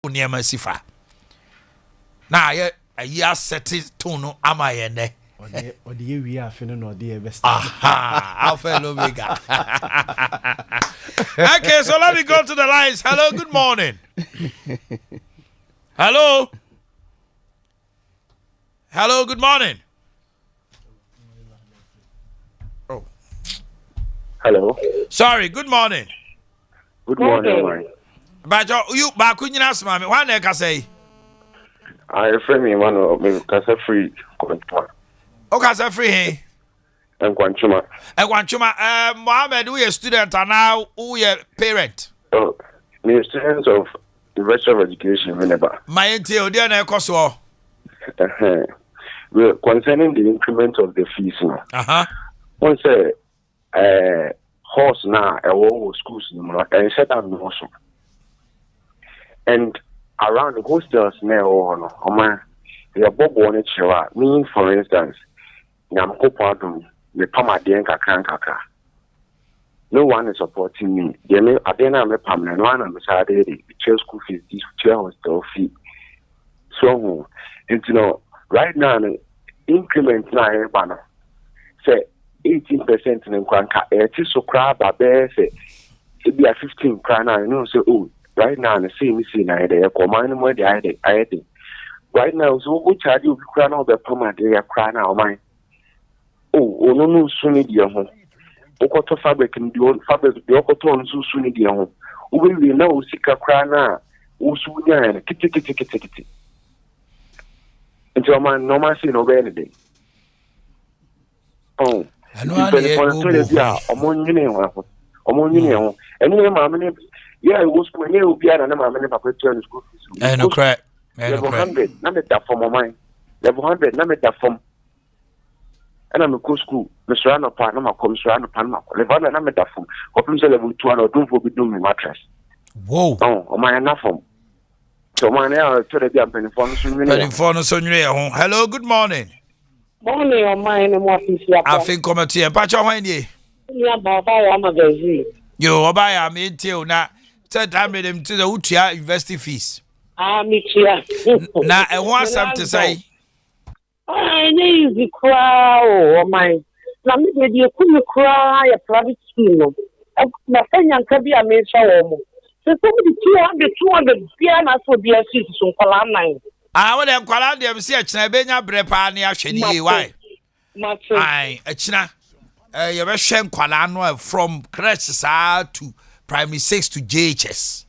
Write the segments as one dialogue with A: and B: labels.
A: uniema sifa na ayi set tone ama ye ne
B: odi we afino no odi best
A: alpha and omega. Okay, so let me go to the lines. Hello, good morning. Hello, good morning. Oh,
C: hello.
A: Sorry, good morning.
C: Good morning.
A: But you back when you ask me, what I can say?
C: I frame me one of me casa free.
A: Okay, so free hey.
C: And Quanchuma.
A: Mohammed, we a student and now we a parent.
C: Oh, me students of University of Education, whenever.
A: My entail, dear Necoso.
C: Concerning the increment of the fees now. One say, horse now, a whole schools, and set up the horse. And around the hostels now, or my, the above one, mean, for instance, Namco the Pamadian Kakranka. No one is supporting me. They may Adena me permanent one and beside the chair school fees, this chair hostel fee. So, right now, the increment now, banner say 18% in Kwanka, it is so crab, a bear say it be a 15 crown. I know, so, oh, right now, the same is in idea, command where the idea. Right now, so which are you crown of the permanent crown out mine? Oh, no, soon dear home. Okoto fabric and the fabric, the Okoton so soon dear home. We will know Sika Crana, Usunya, and kitty. Until my no mercy no vanity. Oh, and one among you, and you, mamma, yeah, it was when you be an mamma papa to school.
A: And no crack,
C: level 100, number that for my mind. Level 100, number that from. And I'm a go school. Mr. Anna Panama comes to Anna Panama. Levana Nametafum. Open level 2 and don't for be doing mattress.
A: Whoa.
C: Oh, my enough. So my now to the jump in phone.
A: Hello, good morning.
D: Morning, or mine and what is your
A: I think come to patch on ye.
D: Yeah, Baba magazine.
A: You buy a mean till now. Said I made him to the Utia university fees.
D: Me here.
A: Now, I want something to say.
D: I need the crowd, or my. Now, maybe you couldn't cry a private school. My friend can be a major woman. So, somebody 200 pianos would be a citizen for line.
A: I would have called them, see a Chabena Brepania, Shady. Why? Aye, a China. You were Shem Qualano from Cresses to Primary 6 to JHS.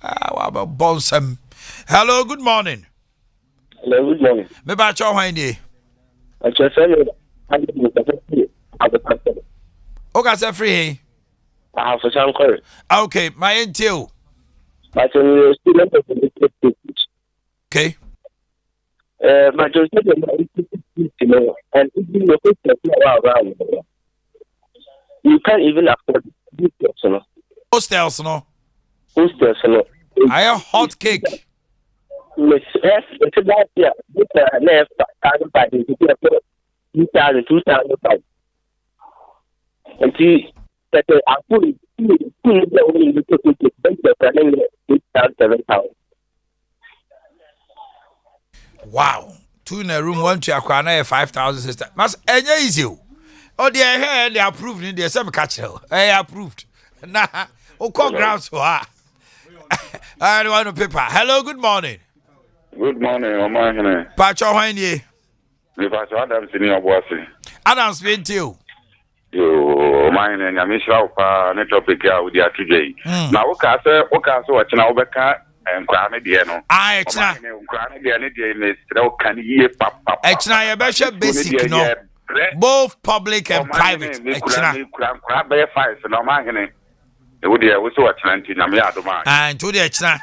A: Bonsam. Hello, good morning.
C: Hello, good morning.
A: Me ba cho hwan dey?
C: I just say you
A: Oga say free.
C: For some query.
A: Okay, my entail.
C: But student of the
A: okay.
C: My just and even around. You can't even afford this person.
A: Hostels no.
C: Hostels no.
A: I a hot cake.
C: Miss F, it's about left 2005. And see that I put it
A: wow. Two in a room, one to acquire 5,000 sister. Mas any easy. Oh, they approved in the same catcher. I approved. Nah, oh, call grounds for her. I don't want to paper. Hello, good morning.
E: Good morning, Omanhene.
A: Pacho Hanye.
E: Pacho Adams in your boss.
A: Adams been to you.
E: You, mine and Yamisha, net topic with your today. Now, okay, so watching our Becca and Granny Diano.
A: I,
E: Granny Diana is no can ye papa.
A: Exna, basic, no. Both public and private.
E: Crab bear fires and Omanhene. It would be also a Atlantic.
A: And to the Exna,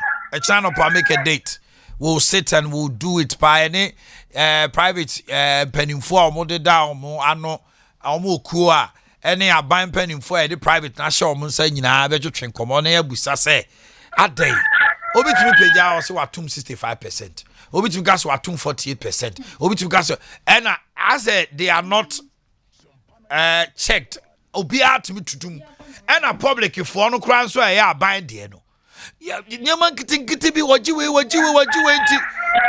A: no, make a date. We'll sit and we'll do it by any private penny for more down more ano more cool any a buying penny for the private national mun say nyina be twetwen komo na yabusa say adai obi tumi page also atum 65%, obi tumi gas atum 48%, obi tumi gas and as they are not checked obi atumi tudum and a public for no kran so ya buying there no Yeah, nyaman kiti bi wajiwe nti.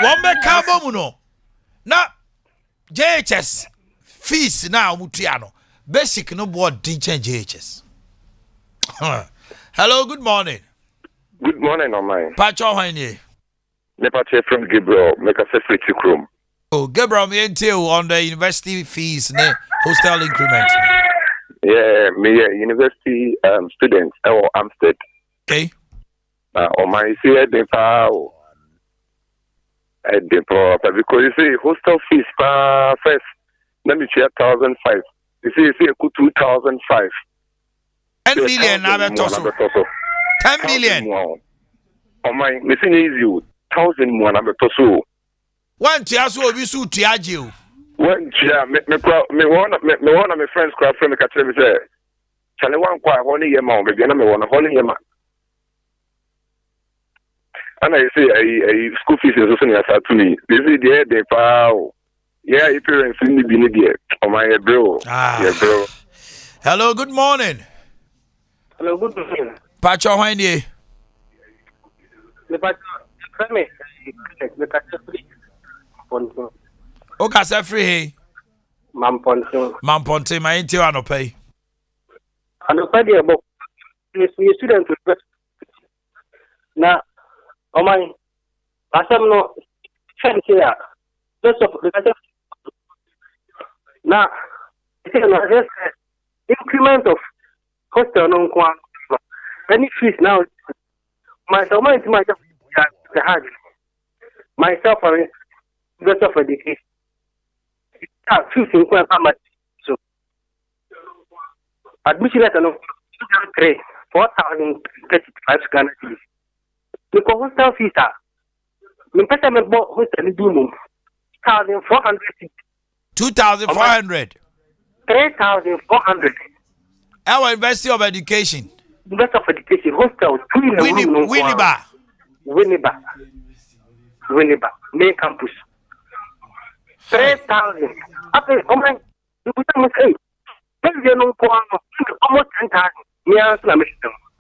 A: Wombe kabo no. Na JHS fees na omutua no. Basic no board teacher JHS. Hello, good morning.
C: Good morning, Omai.
A: Pacho Hanye.
C: Nepache from Gabriel, make a separate room.
A: Oh, Gabriel, me entail on the university fees, ne hostel increment.
C: Yeah, me university students or Amstead.
A: Okay.
C: On my see the power at the because you see hostel fees first. Let me share 1,005. You see, 2,005.
A: 10 million, 10 million.
C: On my missing easy 1,000 more. I'm so.
A: One tiaso obi su tiaje.
C: When me one of my friends cry from me catch me say, "Chale one kwa honey yema, baby, na me one honey yema." And I say, "I school fees is also near to me. This is the power. Yeah, your parents in the binibie. Oh my bro, yeah bro."
A: Hello, good morning.
D: Hello, good morning.
A: Pacho Hanye.
D: Me
A: O ka se free he. Mamponte ma enti wa no pay.
D: Anopa dey about me student na o my asam no sense ya. Just of the na it's an increment of hostel no kwa. Any fees now my the hard myself and best of education. Fees in kwa so admission letter no 4,035 Ghana cedis. Because hostel fees are me pesa me bo hostel ni dumo 1,400
A: 2,400.
D: 3,400.
A: Our University of Education.
D: Best of education hostel Winneba main campus 3,000. After my you put me say maybe no almost 10,000. Me answer me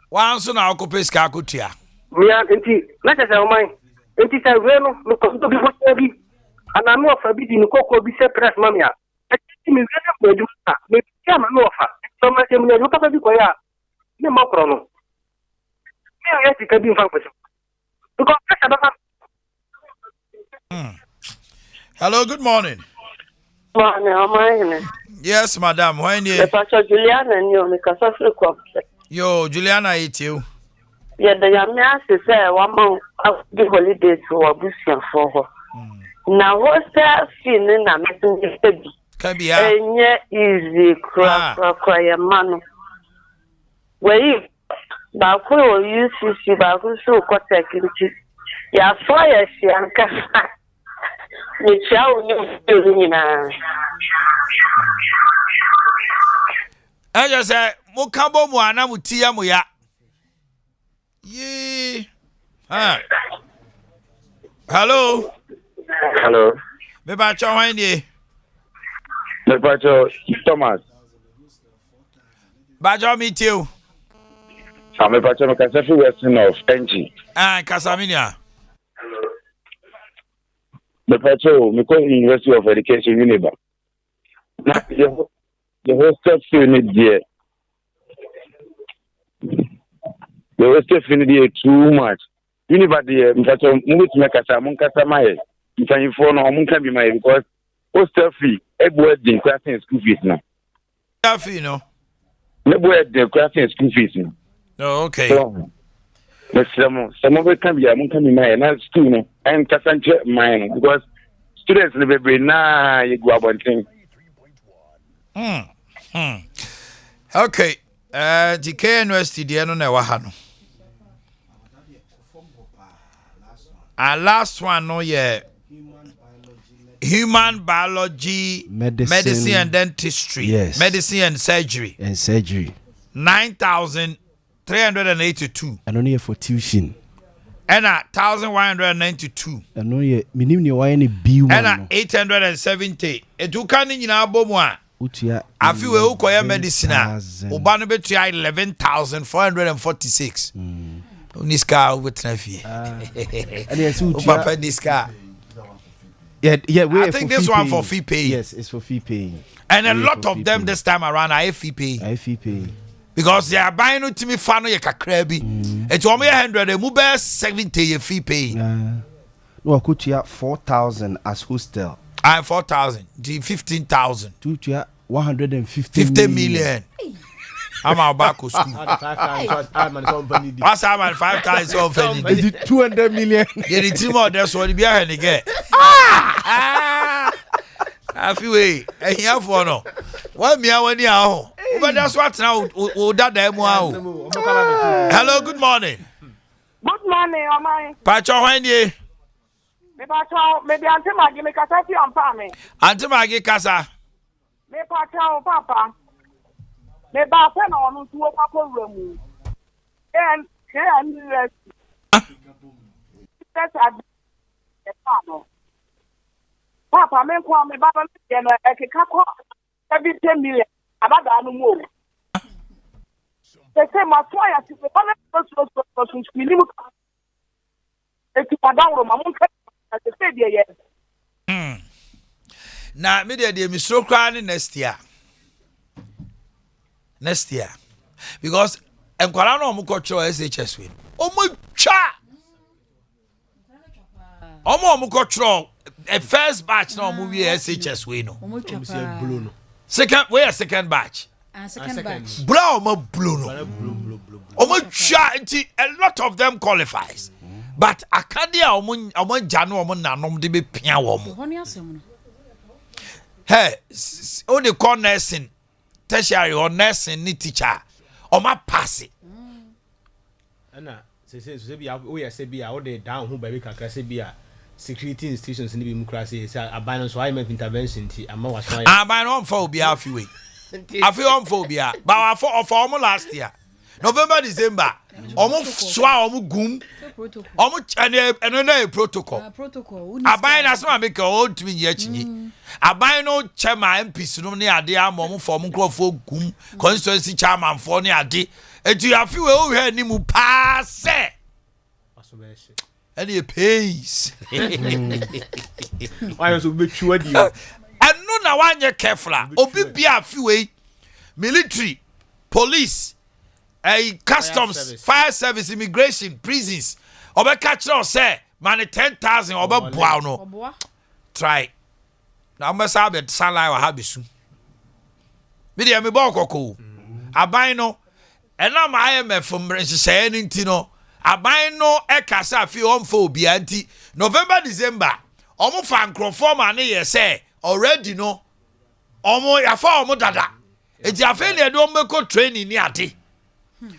A: Once na occupy ska kutia.
D: me enti na say my enti say we no ko to be what be and I know for be the ko be say press mamia enti me we na me ya ma no fa so ma say me no ka be ko ya me ma kro no me ya ti ka bi fa ko because press about.
A: Hello, good morning.
F: Morning, Omanhene.
A: Yes, madam. When you
F: Pastor Juliana and you make a social conference.
A: Yo, Juliana eat you.
F: Yeah, the young man say 1 month of the holidays to a bush for her. Now, what's that feeling? I'm making baby.
A: Can be
F: And yet, easy cry, man. Where you Baku or use you Baku so quite second. Yeah, fire, she and Cassa. The child knew
A: I just say, Mukabo Muana Mutia Muya. Ye. Hello.
C: Hello.
A: Me Pacho Hanye.
C: Me Pacho Thomas.
A: Bajo meet you.
C: Me Pacho me kasefi Western of NG.
A: Casaminia.
C: Me Pacho me call University of Education Uniba. Na the hostel fee ni there. The hostel fee ni there too much. Uniba there me Pacho mu to make kasa mun kasa mai. Mfanyifo no mun kan bi mai because hostel fee e boy din class in school fees na.
A: Fee no.
C: Ne boy din class in school fees na.
A: Oh, okay.
C: So, some of it can be my school, no, and Cassandra mine because students live every night. You go about thing.
A: Okay. The KNUST, the no wahano. Last one, no, yeah. Human biology, medicine and dentistry.
B: Yes.
A: Medicine and surgery. 9,382.
B: And only for tuition.
A: And 1,192.
B: And only minimum you any B1.
A: And 870. It took an in our bomwa. I feel we ukoya medicine. Ubano betia 11,446. Niska with Nafi.
B: And yes,
A: Papa Niska.
B: Yeah,
A: I think this one for fee pay.
B: Yes, it's for fee paying.
A: And a lot of them this time around are fee pay.
B: I fee pay.
A: Because they are buying it to me fano ye kakrabi. It's only 100, they move 70 ye fee pay.
B: No, I could you 4,000 as hostel.
A: I'm 4,000, 15,000.
B: 150
A: million. I'm out back to school. What's I'm 5 times of
B: 200 million.
A: Yeah, the team out there so the behind again. I feel way. And here for no. What me I want now? But that's what now. Hello, good morning.
D: Good morning, Omai.
A: Pacho when ye?
D: Maybe Auntie Maggie make a coffee on farming.
A: Auntie Maggie Casa.
D: Me Pacho, Papa. Me Bapen on to a couple room. And that's a Papa, me call me Baba and a caco every 10 million. About that no more. They say my fire to the person to me. It's a down my mom.
A: Now, me dey me so crying next year. Next year, because enkwara no mo kotro SHS win. Omo twa. Omo kotro a first batch no mo we SHS win no. Second, where second batch?
G: Second batch.
A: Bro, omo blue no. Omo twa nti a lot of them qualifies. But akadia omo jano omo nanom de be pia wo mo. Hey, o de call nursing, tertiary or nursing ni teacher. Omo pass it.
H: Ana say be we say be o de down hu baby kakra say be security institutions ni be mu kra say aban so I make intervention ti ama wa so
A: aban on for obi afiwe. Afi on for obi a. Ba for omo last year. November, December. Omo swa omo gum. Omo eno na protocol. Aban na so make old twin ye chinyi. Aban no chairman MPs no ne ade am omo for omo crofo gum. Constituency chairman for ne ade. Etu afi we o hwe ni mu pa se. Any pace.
H: Why so be chua di.
A: Eno na wanye careful. Obi bia afi we military, police, customs, fire service, immigration, prisons. Obe catch us say money 10,000 obe boa no. Try. Na me sa be sunlight wa habisu. Me dey me bo kokko. Aban no enam IMF from nhye ni nti no. Aban no e kasa fi on for obi anti November December. Omo fa nkrofo ma ne ye say already no. Omo ya fa omo dada. Eti afen e do mbeko training ni ade.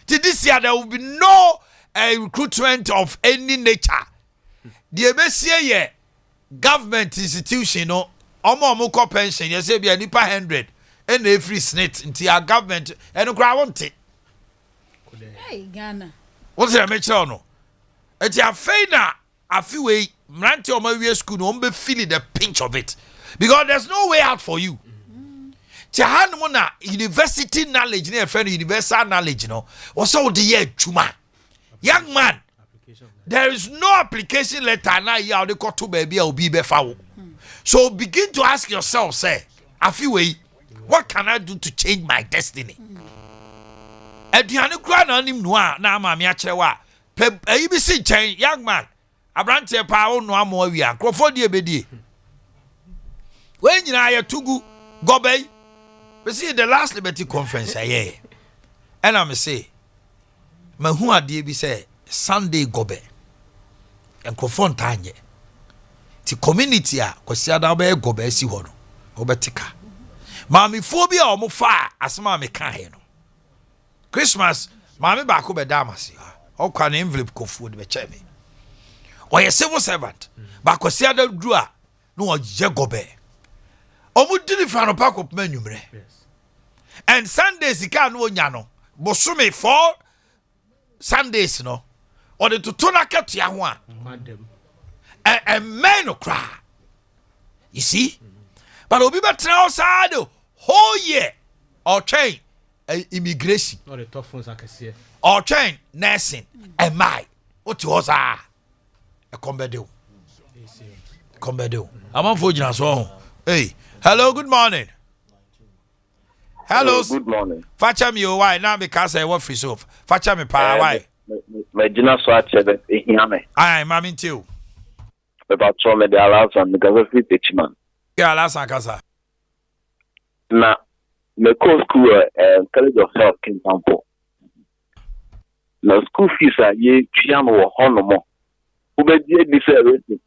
A: This year there will be no recruitment of any nature. The ebesie ye government institution no omo ko pension ye say be nipa 100 and every snit into our government and kra want it.
G: Hey Ghana.
A: What's the matter no? Eti afen na afiwe mranti omo wie school no be feel the pinch of it because there's no way out for you. Chahan na university knowledge na friend universal knowledge no also the year chuma young man there is no application letter na ya de to baby obi be fa so begin to ask yourself say afiwe what can I do to change my destiny aduane kura na nim no a na ama me a kire wa ayi bi si chen young man abrante pa wo no amo awia krofo die bedie we nyina ya tugu gobei. We see the last Liberty conference and I'm say mahu ade bi say Sunday gobe and confront anye ti community a kwasi ada ba gobe si ho no obetika mami phobia o mo fa asema me kan he no Christmas mami ba ko be damasi o kwa na envelope kofu de be che me o ye civil servant ba kwasi ada dru a no o je gobe o mu dini fa no pa ko manumre. And Sundays can no nyano. Bosumi 4 Sundays no. Or the tutuna ket ya ho a. And men no cry. You see? But obi betra outside whole year or train immigration.
H: Or the tough ones akese.
A: or train nursing and my what was a combedo. I'm on for you so. Hey, hello, good morning. Hello,
C: good morning.
A: Facha me why now because I want free soap. Facha me pa why?
C: My dinner so at 7 a.m.
A: I am too.
C: About trauma the allows and because of it man.
A: Yeah, last casa.
C: Na me co school College of Health in Tampo. Na school fees are ye piano or honomo. Who be this everything.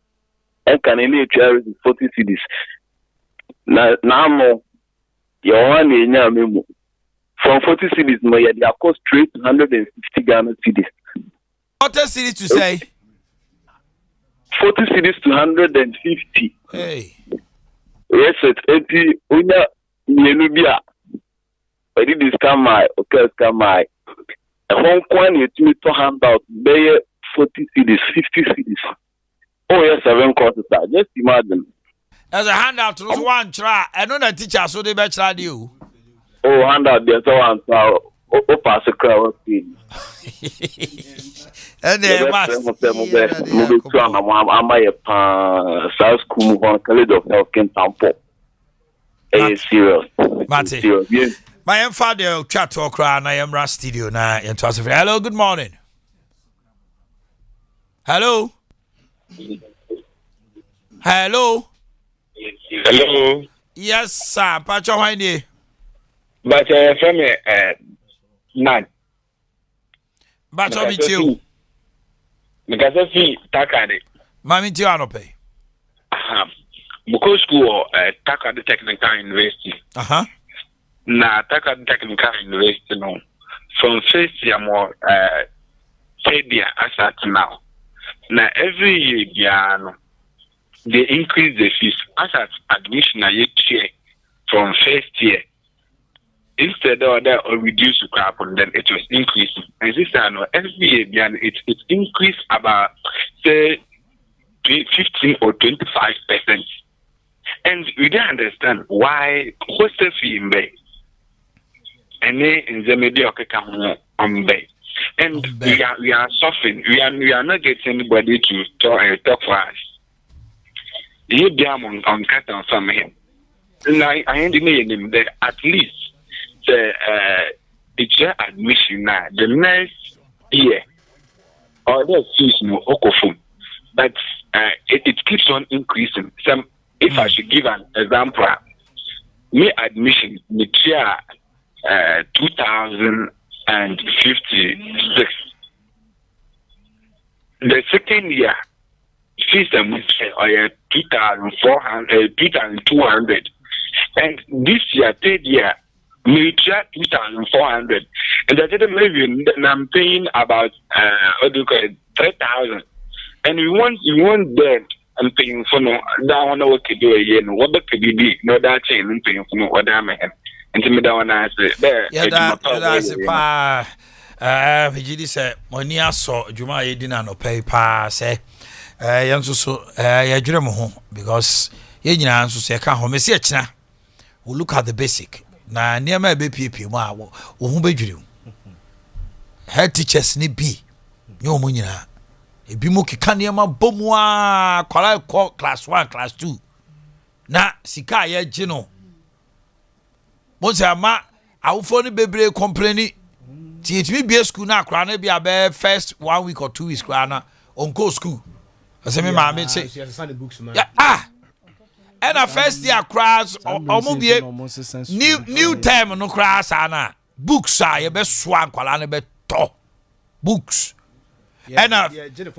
C: And can any charity 40 cedis. Na mo your one in Yamimu. From 40 cedis, my they are cost straight 160 Ghana cedis.
A: What a city to say?
C: 40 cedis to 150.
A: Hey.
C: Yes, it's 80. Unya Yenubia. I did this come okay, come my. A Hong Kong, you to hand out, they 40 cedis, 50 cedis. Oh, yes, 7 courses. Just imagine.
A: As a handout to one try, I know that teacher so they better you.
C: Oh, handout, there's one. Oh, pass a crowd.
A: And they must
C: move to a South School on College of Health in Tampo. Hey, serious.
A: Matty. Yes. My father chat talk around. I am Ras Studio now. Hello, good morning. Hello. Hello.
I: Hello.
A: Yes, sir. Pacho Haini.
I: But from none.
A: Pacho me too.
I: Because I see Takade.
A: Mammy Tiano pay.
I: Because school Takade Technical University. Na Takade Technical University no. From first year more third year as at now. Now every year they increase the fees as at admission a year from first year. Instead of that or reduce the crap and then it was increasing. And this time every year it increased about say 15 or 25%. And we don't understand why what's the fee in bay. And then in the mediocre come on bay. And we are suffering. We are not getting anybody to talk for us. You be on cut on some him. Now I ain't him there at least the admission now the next year or the fees no okofum. But it keeps on increasing. Some if I should give an example, me admission me year 2056. The second year fees them are 2,200, and this year third year me 2,400, and I didn't maybe I'm paying about 3,000, and we want that. I'm paying for no that one what could do a year, what could be no that chain and paying for no what I'm and to me that one I say there.
A: Yeah, that's a pa. Vijidi say money I saw Juma Edina no pay pa say so ya dwere mo ho because ye nyina nso say ka ho me se akina we look at the basic na niam e be pie mu a wo ho bedwere head teachers ni bi nye o mo nyina ebi mo keka niam bomu a kwala class 1 class 2 na sika ya gi no mo say ama awofo ni bebre complain ti etimi bi school na akra na bi abe first 1 week or 2 weeks kra na on go school asemi ma me say and a first year class omo bi new term no class ana books are ye be swan kwala na be to books and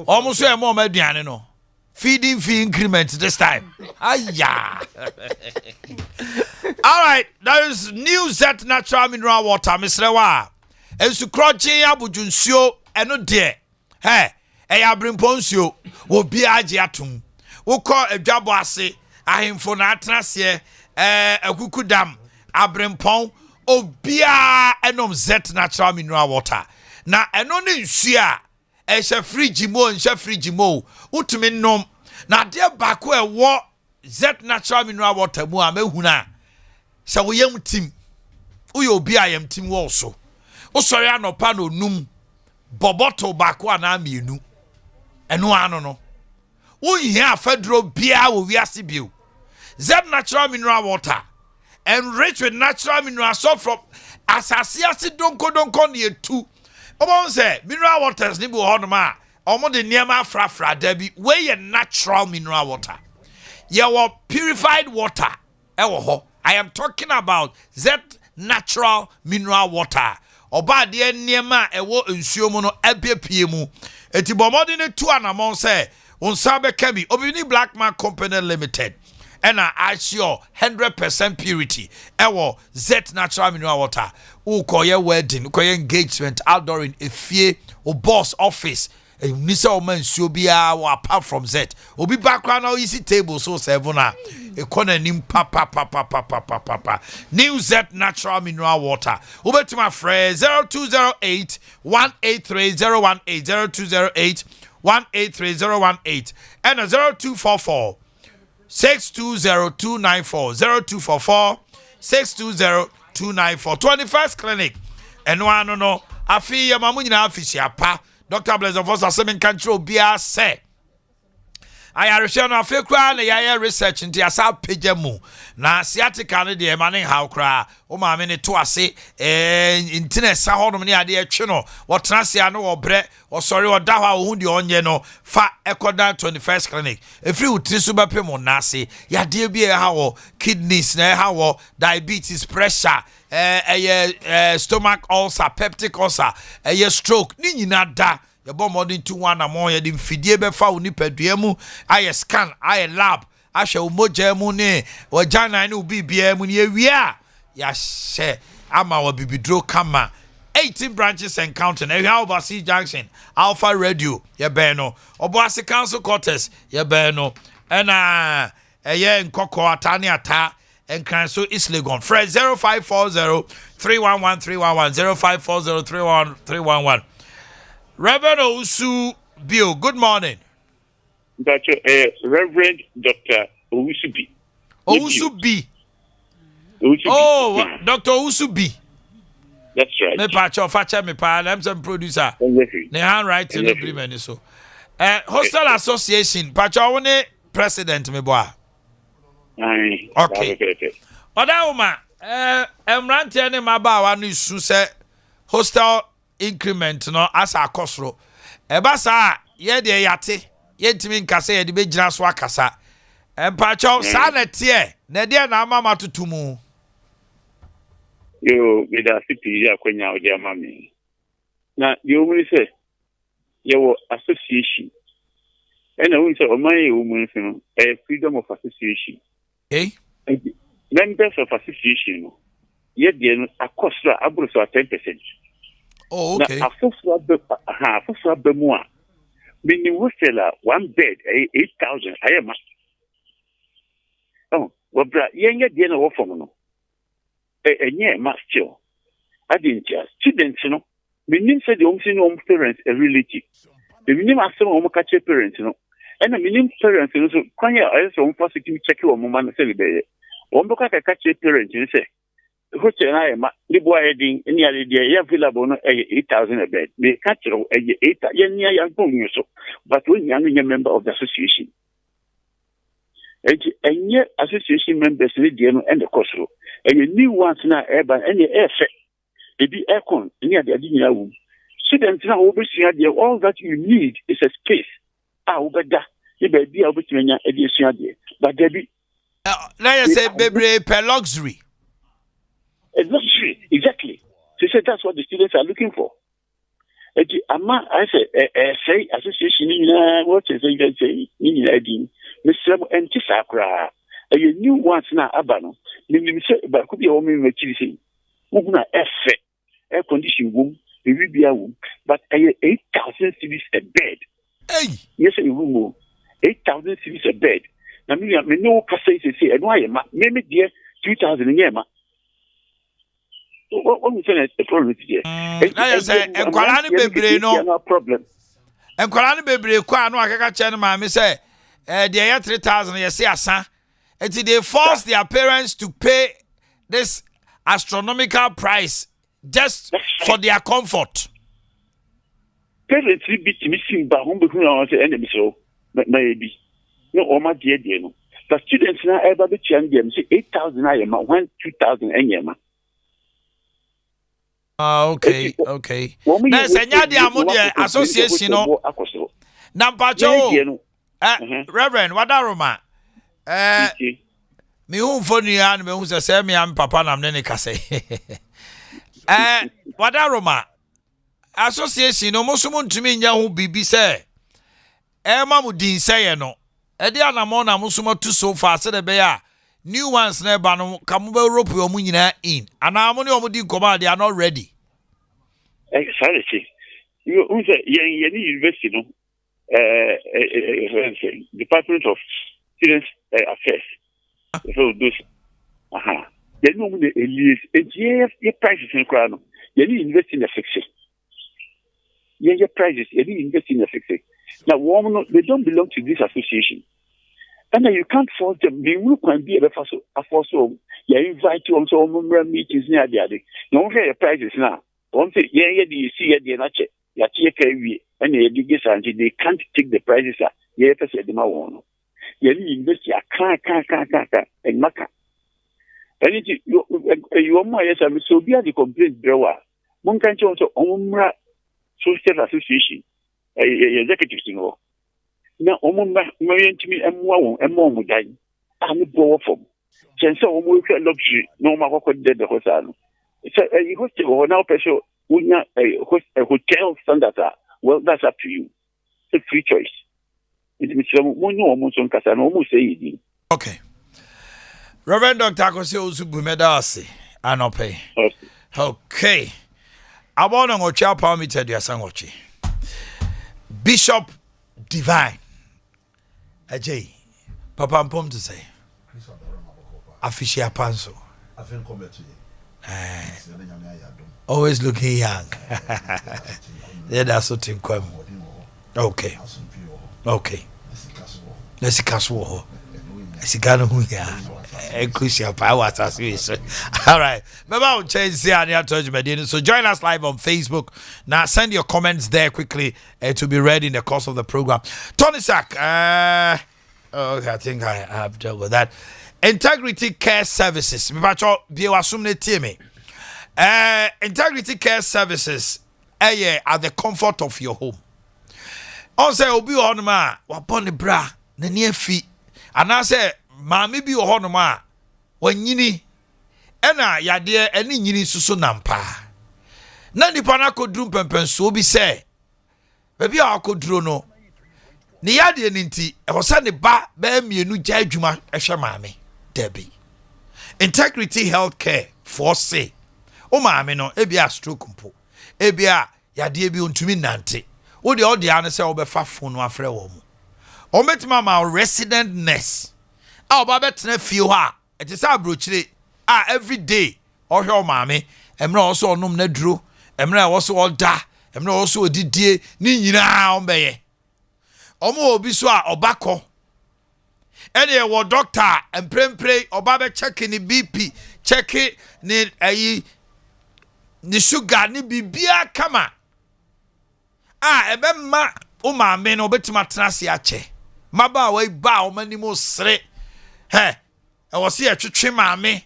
A: almost say more aduane no feeding fee increment this time aya all right that is new set natural mineral water Mr. Wa ensu crochin abujunsuo eno de hey abrimponsuo obi age atum wokọ adwabo ase ahemfo na atrase akukudam abrimpon obia enom zet natural mineral water na eno ne nsu a ehye fridge mo utumi nom na de bako ewo zet natural mineral water mu a mehuna se woyam tim uyo obi ayam tim wo so usori anopa no num boboto bako ana mienu eno ano no wo hia fedro bia wo wiase bio Z natural mineral water enriched with natural mineral salt from asasiasi donko ne etu obon say mineral waters ni bi ho no ma omo de niam afrafra da bi we natural mineral water your purified water ewo ho. I am talking about Z natural mineral water oba de niam a ewo nsuo mu no ebepie mu eti bomode ne tu anamon say unsa be kemi obini black man company limited and I assure 100% purity. Ewo Z natural mineral water. Ukoye wedding, ukoye engagement, outdooring, efie, or boss office. Nisa oman shobia apart from Z. Obi background now easy table so sevena. Ekona nim pa. New Z natural mineral water. Over to my friend 0208 183 018 0208 183 018 and 0244 620294 0244 620294 21st clinic and one no afi ya mamu nyina afisia pa Dr. Blaise of us asemen control bia say ayarehwe no afi kra na ya research nti asa page mu na sciatica no de mane how kra o ma me ne to ase intine sa hodom ne ade atwe no wo transia no wo bre o sorry o da ho a hu de onye no fa ekoda 21st clinic efri utri so ba pem na ase ya de bi e ha wo kidneys na ha wo diabetes pressure stomach ulcer peptic ulcer stroke ni nyina da your bomb modern 2-1 among ye dim fidie be fa oni padua mu aye scan aye lab ahwe umoja mu ne wajana ne ubi bia mu ne ewia ya she ama wa bibidro kama 18 branches and counting e hwa overseas junction alpha radio ye be no oboase council quarters ye be no na eye nkoko atane ata and cancel is Legon. Fred 0540 311 311 0540 311. Reverend Owusu Bill, good morning.
J: Dr. Reverend Dr. Owusu B.
A: Owusu B. Oh, Dr. Owusu B.
J: That's right.
A: Me pacho facha me pa I'm some producer. Ne handwriting no blimeni so. Hostel Association pacho woni president me boa. Okay. Odauma emrante ne mabawa no isu se hostel increment no asa akosro eba sa ye de yate ye ntimi nkasa ye de begina so akasa empacho sa na tie na de na mama tutumu
J: yo me da sipi ya kwenya odi amami na yo wuri se ye wo association ena wuri se o man wo mun no freedom of association members of association ye de no akosro aburu so 10%.
A: Oh, okay.
J: Na afofo abemu a mini hostela one bed 8,000 ayema. Oh, wabra yenye de na wo fom no. Enye ma still. Adinja students no. Minim say the omsi no parents a relative. The minim asem o kache parents no. And minim parents no so kwanya ayeso o mfa security check o mo man say be. O mboka ka kache parents ni say hotel na ma ni boy heading any other day available no 8,000 a bed they catch 8 yen ya yan so but when you member of the association and association members ni dey no and the cost and the new ones na urban and the air they be aircon any other day na wo students na wo be there all that you need is a space obeda e be bia obetimanya e dey sua there but there be
A: now you say bebre per luxury.
J: Exactly. So said that's what the students are looking for. I say association what is it say in Mr. Antisacra. A new ones now abano. Maybe say but could be a woman maturity. Uguna air conditioned room, the Ribia room, but 8,000 cities a bed.
A: Hey,
J: yes, a room 8,000 cities a bed. Now me no case say and why maybe dear 2,000 a year. What we say is the problem here.
A: I say, Enqualani Bebre no
J: problem.
A: Enqualani Bebre kwa no akaka chen ma me say they 3,000 you see asa. Until they force their parents to pay this astronomical price just for their comfort.
J: parents be missing by home between our enemies, so maybe no, or my dear, no. The students now ever be changing, say 8,000 I am 2,000 anyama.
A: Okay. Na senya dia mo de association no. Na mpacho. Reverend Wadaroma. Me hu fonu ya na me hu se me am papa na me ne kase. Wadaroma. Association no musumu ntumi nya hu bibi se. Ma mu din seye no. Ede anamo na musumu to so far se de be ya. New ones never no come Europe or Munina in. And I'm only on the command, they are not ready.
J: Sorry, you say, university, no, Department of Students Affairs. So, those, they know the Elias, and your prices in Crown. You invest in the fixing. Your prices, you invest in the fixing. Now, they don't belong to this association. And you can't force them. They will can be a force. You invite you on some meetings near the other. No higher prices now. One say, you see at the nature, and they can't take the prices. You have to say them all. You invest your car, and Maka. And you are more as a so be the complaint brewer. One can't also Omra Social Association, executive thing. Now, marrying to me and more would die. I'm a bow from. Since I will luxury, no matter what dead the hotel. It's a hostel or now special, would not a hotel standard. Well, that's up to you. It's a free choice. It's almost on Casan, almost say.
A: Okay. Reverend Dr. Akosio Subumedasi, Anope. Okay. I want to go chop on me to the Sangochi. Bishop Divine. Ajay, Papa Mpom to say. Afishia Panso. Always looking young. Yeah, that's what in Kwem. Okay. Let's cast war. Sigano Association. All right. Maybe I'll change the so join us live on Facebook. Now send your comments there quickly to be read in the course of the program. Tony Sack. Okay, I think I have dealt with that. Integrity Care Services. Integrity Care Services at the comfort of your home. Also, obi onma wapon bra na ne afi. Ana say maame bi ohonoma wanyini ena yade eni nyini susu nampa na nipa na kodru pempenso bi say baby akodru no ne yade ni nti e ho se ne ba mienu gya adwuma ehwe maame debi Integrity Healthcare for say o maame no ebia stroke mpo ebia yade bi ontumi nante wo de odia no say obefa fonu afre wo mu o metima ma resident nurse ba betena fie ha it is abrochire every day o hwe o maame emre also onum na duro emre also oda emre also odidie ni nyina o beye omo obi so obako ene wo doctor emprempre oba be check ni BP check ni ayi ni sugar ni bibia kama ebemma o maame no betima tenase ache maba we ba o manimo sre e wo se atwetwe maame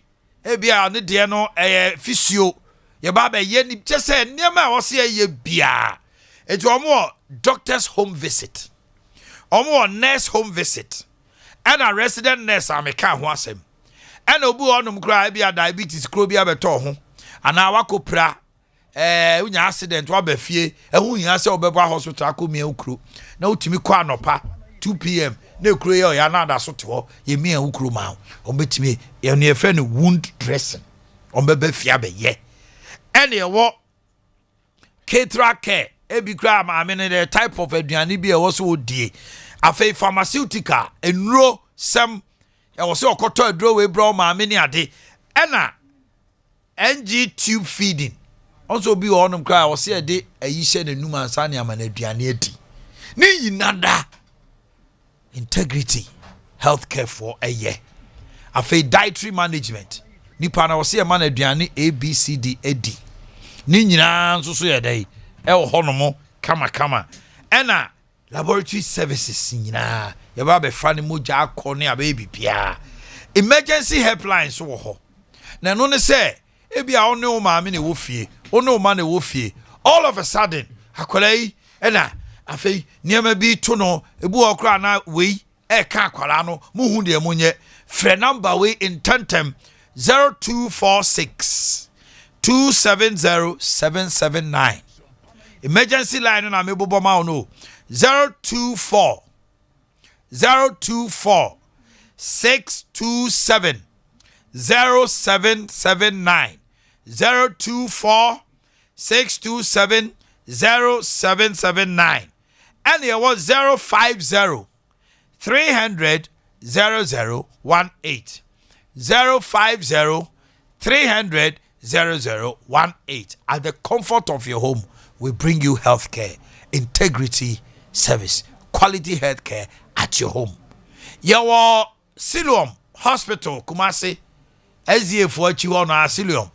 A: bia ne de no fisio ye ba be ye ni chese niam wo se ye bia etu omo doctor's home visit omo nurse home visit and a resident nurse ameka ho asem and obu onum kra bia diabetes kro bia beto ho ana wakopra unya accident wa ba fie ehu hia se obeba hospital akomi ukro na utimi kwa anopa 2 p.m. na ekuro ye ya na da so te ho ye mi ukro ma o betimi ye ne efe ne wound dressing o beba fia be ye ene ye wo caterer care ebi kra ma me ne the type of aduane bi e wo so odie afei pharmaceutical enro sem e wo se okoto aduro we bro ma me ne ade ena NG tube feeding also be onum kra wo se ade ayi hye na numa ansa ne ama na aduane adi ni yinada Integrity Healthcare for a year. Afei dietary management. Nipa na wo se man aduane ABCD AD. Ni nyina nso so ye dai. E wo honomo kama ɛna laboratory services nyinaa yɛba bɛfa ne mogya akɔ ne ababy pia emergency helpline so wɔ hɔ na no ne sɛ ebi a one o maame ne wo fie one o ma ne wo fie all of a sudden akwala yi ɛna afei niema bi to no ebu okra na wei ka akwala no muhu de munye frɛ number we in tentem 0246 270779 emergency line na me bobo ma no 024 627 0779 024 627 0779 and it was 050 300 0018 050 300 0018. At the comfort of your home, we bring you healthcare, integrity service, quality healthcare at your home. Your Siloam Hospital, Kumasi, SDA for Chiwana Siloam,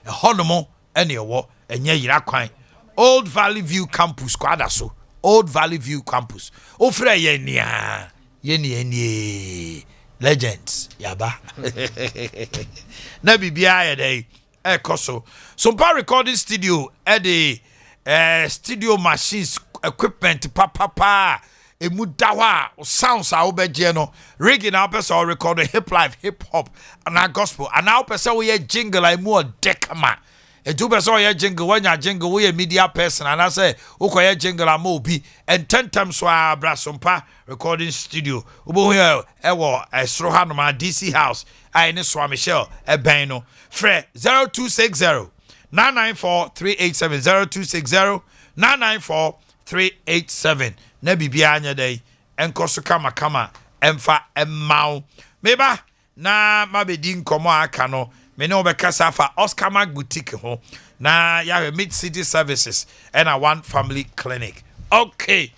A: a Honomo, and your and Yakwine, Old Valley View Campus, Quadaso, Old Valley View Campus, Ofre Yenia, Yeni, legends, Yaba. Nabi Bia day. Koso Sompa recording studio the studio machines equipment pa emudawa sounds a obeje no reggae na person record hip hop and gospel and now person we jingle like more dekama edu person we jingle when ya jingle we media person and I say ukoye jingle am obi and 10 times wa bra Sompa recording studio ubo here ewo esro ha no ma DC house I ne so Michelle ben no Fre 0260 994 387 0260 994 387 na bibia anya dai enkoso kama emfa emmao meba na mabedi nkomo aka no me ne obekasa fa Oscar Mark Boutique ho na ya Mid City Services and a one family clinic. Okay,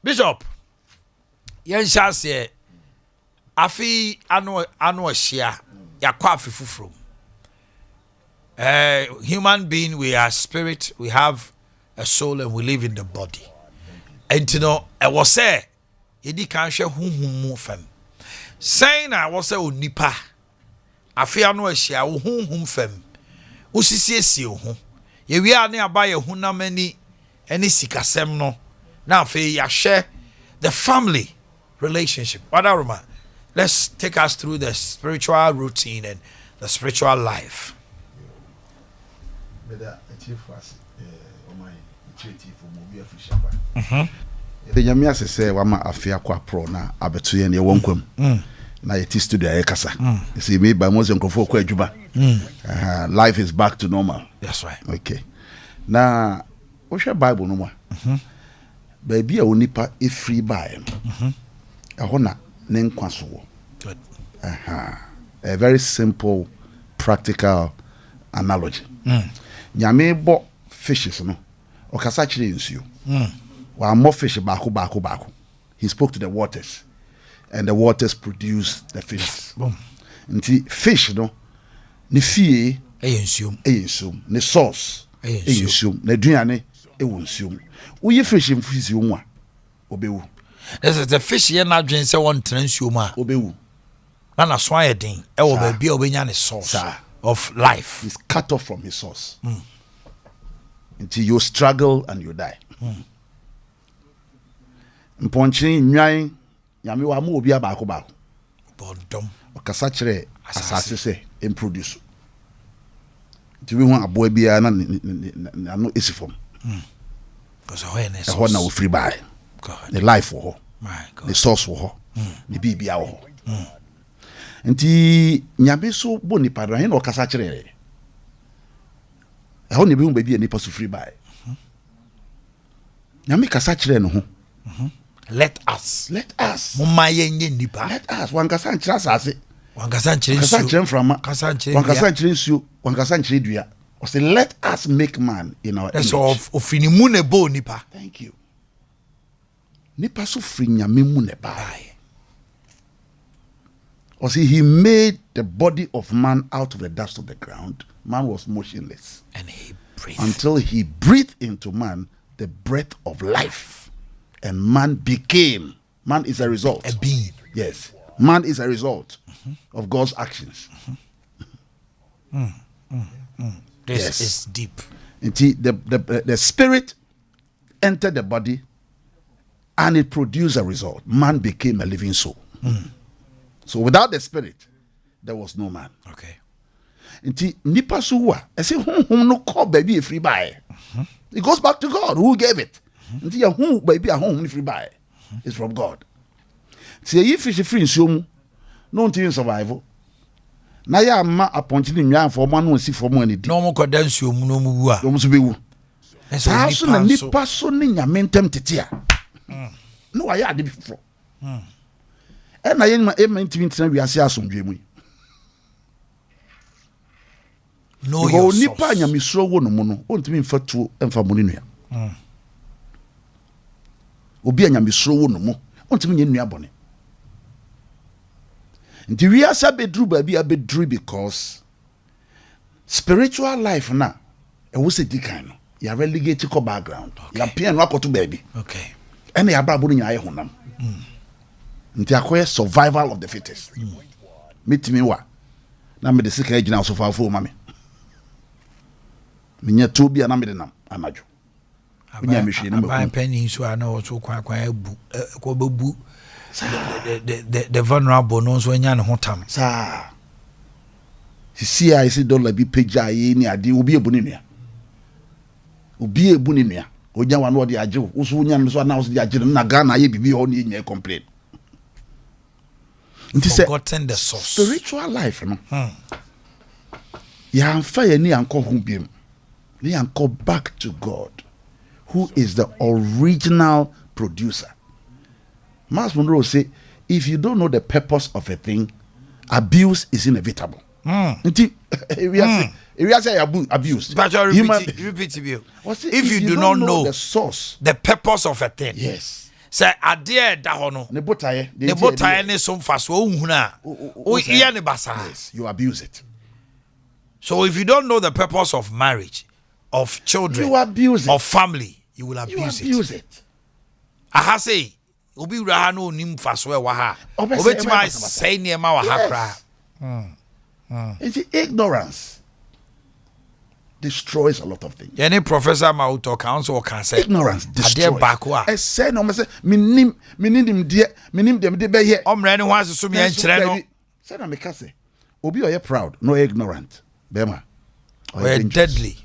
A: Bishop yen shase afi ano ahia yakwa afifufro. Human being, we are spirit, we have a soul, and we live in the body. And you know, I was say, Yedi can't share whom fem. Saying I was say nipa. I fear no share whom fem. Usisi esio ho. Ye we are near by a huna many any sikasem no. Now fe ya share the family relationship. Whatever. Let's take us through the spiritual routine and the spiritual life.
K: The Yamias say, Wama Afia Qua Pro na Abetu and your wonkum. Na it is to the Ekasa. You see, me by Moses Nkofo Juba. Life is back to normal.
A: That's right.
K: Okay. Now, what's your Bible no more? Baby, a nipa if free by. A hona nen kwaso.
A: Good.
K: A very simple, practical analogy. Nyame bo fishes no. Okasa chire nsuo. Wa more fish baako. He spoke to the waters and the waters produced the fish.
A: Boom.
K: Nti fish no ne fie
A: nsuo.
K: Ne sauce nsuo. Ne duane ewo nsuo. Uye fish mfisi mu a obewu.
A: This is the fish here na dwen say won tran nsuo mu a
K: obewu.
A: Na so ayedin e wo ba bia obenya ne source of life.
K: He's cut off from his source. Until you struggle and you die. Mponchi nwan nyame wa ma obi abaako baako.
A: Bondom.
K: Okasa kire asase se em produce. Ti we hu aboa bia na no esifom.
A: Because awareness.
K: E ho na wo free by.
A: God.
K: The life wo ho.
A: My God.
K: The source wo ho. The bibia wo ho. Nti nyame so bo ni padra he na okasa kire. E ho ne bi hu ba bia nipa so free by. Nyame kasa kire no ho.
A: Let us.
K: Mama yenye nipa. Let us. Wankasa nchira asase.
A: Wankasa nchira
K: nsuo. Wankasa nchira mframa.
A: Wankasa
K: nchira nsuo. Wankasa nchira dua. O say let us make man in our image.
A: That's of finimu ne bo nipa.
K: Thank you. Nipa so firi nyame mu ne ba. O say he made the body of man out of the dust of the ground. Man was motionless.
A: And he breathed.
K: Until he breathed into man the breath of life, and man became. Man is a result.
A: A being.
K: Yes. Man is a result of God's actions.
A: This is deep.
K: Indeed, the spirit entered the body and it produced a result. Man became a living soul. So without the spirit, there was no man.
A: Okay.
K: Indeed, nipa suwa. I say, no call baby free by. It goes back to God who gave it. Indeed, who baby a home free by is from God. See, if fish free in sumu, no team survival. Na ya ma appointed in yan for man who see for money.
A: No more credential, no more.
K: No must be woo. How na nipa so ni nyamentem tetia. No, I had it before. And I am intimate we are asomdwe mu.
A: No, you
K: nipa nyamisro wo no mu no, ontimi mfatu emfa mu nua. Obi anyamisro wo no mu, ontimi nye nua bone. Nti we are bedru ba bi abedru because spiritual life na e wo se dikan no. You are relegated to background. You are paying no to baby.
A: Okay.
K: And you are brabo ni aye honam. Nti akoye survival of the fittest. Meet me wa. Na me de sika agina so fa fo mame. Minya to bia na me de nam anajo. Minya me hwe ni me.
A: Ban penny so ana wo so kwan abu ko bebu. The vulnerable no so nya ne hotam.
K: Sa. Si I see dollar bi pagya ye ni ade obi ebu ni nua. Obi ebu ni nua. Onya wa no de agye wo so nya no so na wo de agye na Ghana ye bibi ho ni nya complain. Nti say
A: forgotten the source.
K: Spiritual life no. Ya amfa ye ni anko ho biem. Ni anko back to God, who is the original producer. Mas Monroe say, if you don't know the purpose of a thing, abuse is inevitable. Nti we are say abuse.
A: But repeat it. If you do not know
K: the source,
A: the purpose of a thing.
K: Yes.
A: Say Adea da hono.
K: Ne botaye
A: ne somfa so ohuna. O iya ne basa.
K: Yes, you abuse it.
A: So if you don't know the purpose of marriage, of children,
K: you abuse it.
A: Of family, you will abuse it.
K: You abuse it.
A: Aha say obi wura no nim fa so e wa ha. Obetima say niema wa ha kra.
K: It's ignorance destroys a lot of things.
A: Any professor Mauto council can say
K: ignorance destroys.
A: I
K: say no, say minim dem de be here.
A: Omre ne ho aseso me enkyere no.
K: Say na me ka say obi oye proud, no ignorant. Bema.
A: Oye deadly.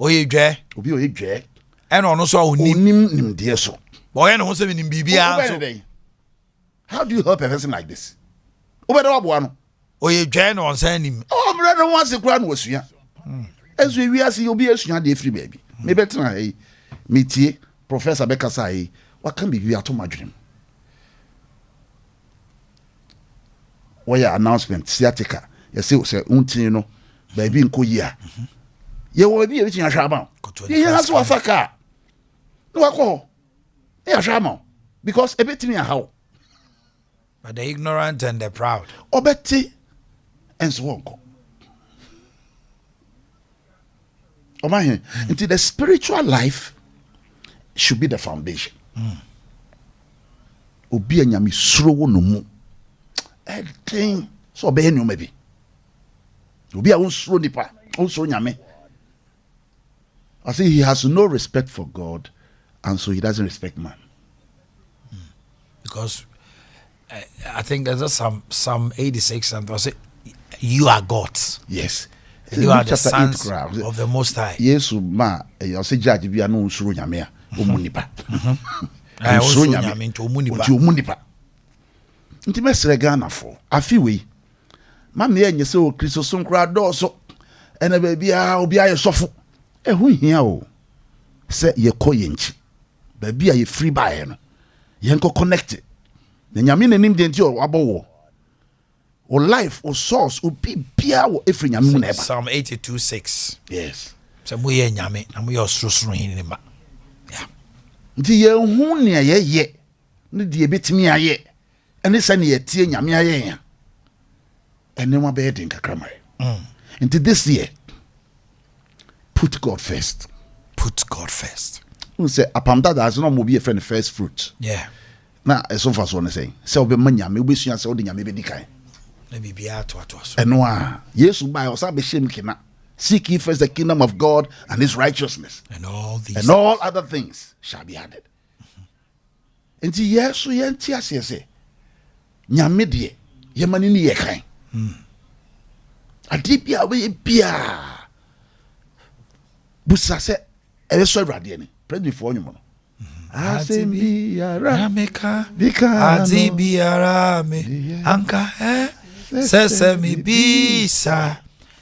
A: Oye dwe.
K: Obi oye dwe.
A: E no so
K: nim de so.
A: Oye ne ho se nim bibia so.
K: How do you help a person like this? Obedo abo ano.
A: Oye dwe no onsan nim.
K: Omre ne ho ase kura no wasua. As we are see obi asua de free baby. Me better hey metie professor Bekasa hey what can be we atomadwem. Why announcement sciatica. You say untin no baby nko yia. Ye wo bi e tin ahwaba. Ye has wa faka. No akọ. E ahwama because e betimi ahaw.
A: But the ignorant and the proud.
K: Obeti enso wonko. Omanhene, into the spiritual life should be the foundation. Obi anyami suro wo no mu. Everything so be enu maybe. Obi a unsuro nipa, unsuro nyame. I say he has no respect for God and so he doesn't respect man.
A: Because I think there's a Psalm 86 and they say you are gods.
K: Yes.
A: And you are the sons of the Most High.
K: Yes, ma. You say judge bi anu unsuro nyame a omunipa.
A: Unsuro nyame to omunipa.
K: Nti mesre Ghana for afiwe. Ma me enye se o Kristo so nkra dooso. Ena ba bia obi aye sofo. Ehu hia o. Se ye koye nchi. Ba bia ye free buy no. Ye nko connect. Na nyame nanim de nti o abowo. O life, o source, o bibia o efri nyame mu na eba.
A: Psalm 82:6.
K: Yes.
A: Se mo ye nyame, na mo ye osrosro hin ni ma. Yeah.
K: Nti ye hu ne ye ne de betimi aye. Ene se ne ye tie nyame aye ya. Ene wa be den kakra mai. Nti this year put God first.
A: Put God first.
K: Who say apamda that's not be a friend first fruit.
A: Yeah.
K: Na so far so on saying. Say obe manya me we sua say odi nyame be dikan.
A: Na bibia to so.
K: Eno a Yesu by osa be shem kina. Seek ye first the kingdom of God and his righteousness.
A: And all
K: other things shall be added. Enti Yesu yenti ase say. Nyame de ye mani ni ye kan. Ade bia we bia. Busa se e so awrade ni. Pray before you no. Asembi ara
A: meka bika adibi ara me anka sese mi bisa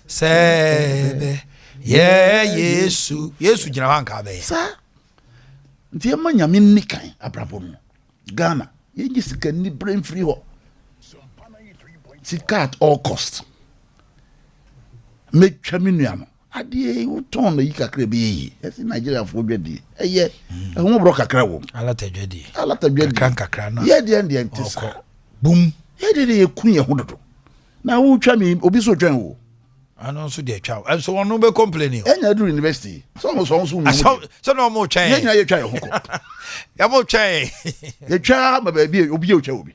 A: sebe yesu gina anka be
K: sa ntie manya me nikan abrabo mu Ghana ye sika ni brain free ho sika at all cost me twa me nua no ade wo ton no yikakra be yi esi Nigeria fo dwedi eye ehun bro kakra wo
A: alata dwedi
K: kakra na ye de ntisa
A: boom
K: ye de ye kun ye hododo na wo twa me obi so twan wo
A: ano so de twa and so one be complain o
K: enya do university so
A: no mo twan
K: ye nya ye twa ye hoko
A: ya mo twan
K: ye twa ma ba bi obi ye twa obi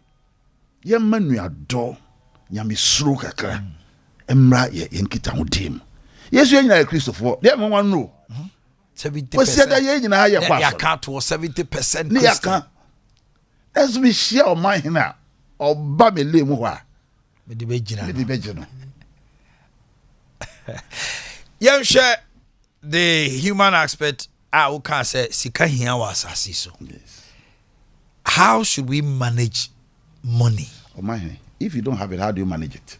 K: ye manu ado nyame suru kakra emra ye nkita ho dim Yesu ye nyina Christopher dey mo wan no
A: 70%.
K: We said that ye nyina ye kwa
A: ya count to 70%
K: ni ya kan as we share Omanhene oba mele mu ho a
A: me de be gina Young share the human aspect. I can say sika hia was so.
K: Yes.
A: How should we manage money?
K: Omanhene, if you don't have it, how do you manage it?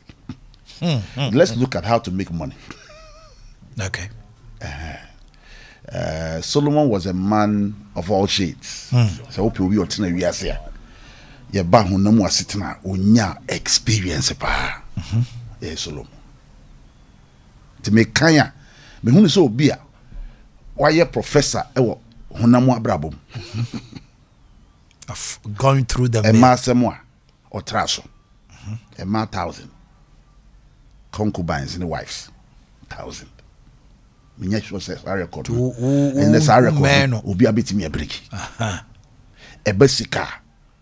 K: Let's look at how to make money.
A: Okay.
K: Solomon was a man of all shades. So hope you otina wiase a. Ye ba honam asetena onya experience pa. Solomon. To make kanya me hunu so obi a why professor ewo honam abrabom
A: of going through the
K: masemo a otraso a 1,000 concubines and wives 1,000 minya sure says I record and this I record obi abetimi abreki ebesika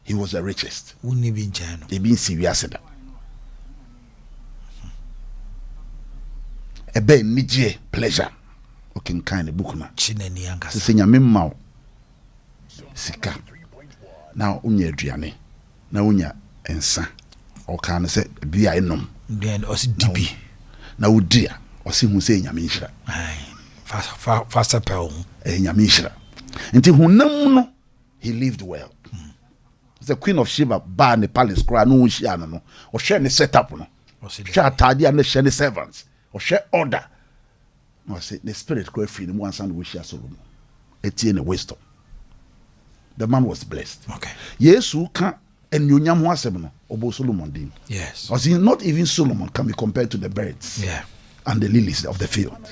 K: he was the richest
A: woni bi nchano
K: e bi serious da ebe nije pleasure okin kind book na
A: chinani anga
K: se nyame mawo sika na unya aduane na unya ensa o kan se bia enom
A: then osi dibi
K: na udia osi hu se nyame nhira
A: fast pel
K: nyame nhira nti hunam no he lived well the queen of Sheba ba ne palace kra no nhia no o hwe ne setup no hwe atade a ne hwe ne servants o hwe order no say the spirit go free no one sound we share Solomon etie ne wisdom. The man was blessed.
A: Okay.
K: Yesu kan enyonyam ho asem no obo Solomon din.
A: Yes.
K: Because not even Solomon can be compared to the birds.
A: Yeah.
K: And the lilies of the field.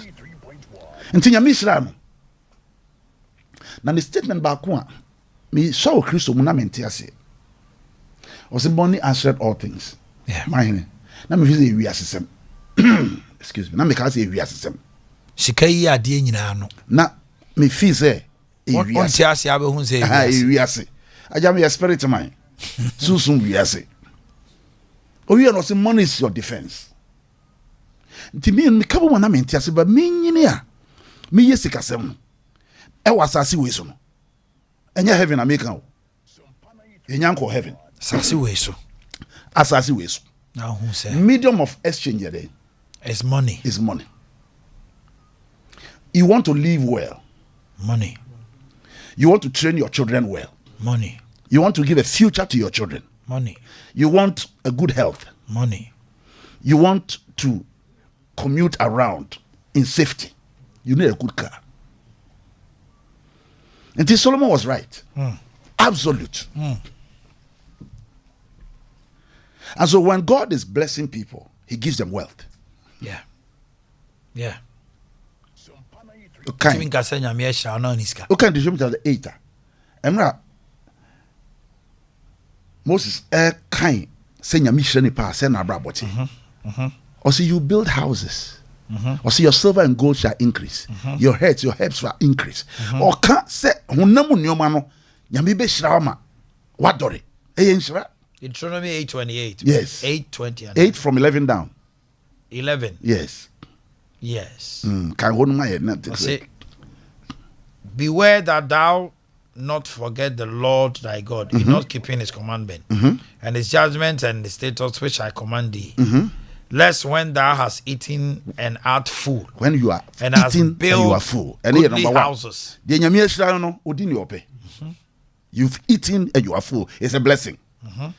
K: Nti nyame Israel no. Na the statement ba ko a me saw Christo mu na mente ase. O se money answered all things.
A: Yeah.
K: Mine. Na me fi wi asesem. Excuse me. Na me ka say wi asesem.
A: Sika yi ade nyina no.
K: Na me fi say
A: on ti ase abehun say
K: wi ase. Aja me spirit man. Susun wi ase. O wi no say money is your defense. Nti me ka bo na mente ase ba me nyini a me yesika sem. E wasase we so no. Enya heaven America o. Enya nko heaven.
A: Asase we so.
K: Asase we so.
A: Now who say
K: medium of exchange there
A: is money.
K: Is money. You want to live well.
A: Money.
K: You want to train your children well.
A: Money.
K: You want to give a future to your children.
A: Money.
K: You want a good health.
A: Money.
K: You want to commute around in safety. You need a good car. And this Solomon was right. Absolute. And so when God is blessing people, he gives them wealth.
A: Yeah. Yeah.
K: Okay.
A: Even Gasanya Miesha no niska.
K: Okay, the Jumita the 8. Emra Moses kind senya mission pa send abra boti. Or see you build houses Or see your silver and gold shall increase. Your herbs shall increase. Or can't say hunamu nyomano nyame be shirama. What dore?
A: Deuteronomy 8:28.
K: Yes.
A: 8:20.
K: 8 from 11 down.
A: 11.
K: Yes.
A: Yes. Beware that thou not forget the Lord thy God in not keeping his commandment and his judgments and his statutes which I command thee. Lest when thou hast eaten and art full,
K: when you are
A: and
K: eating
A: built
K: and you are full,
A: goodly houses.
K: You've eaten and you are full. It's a blessing.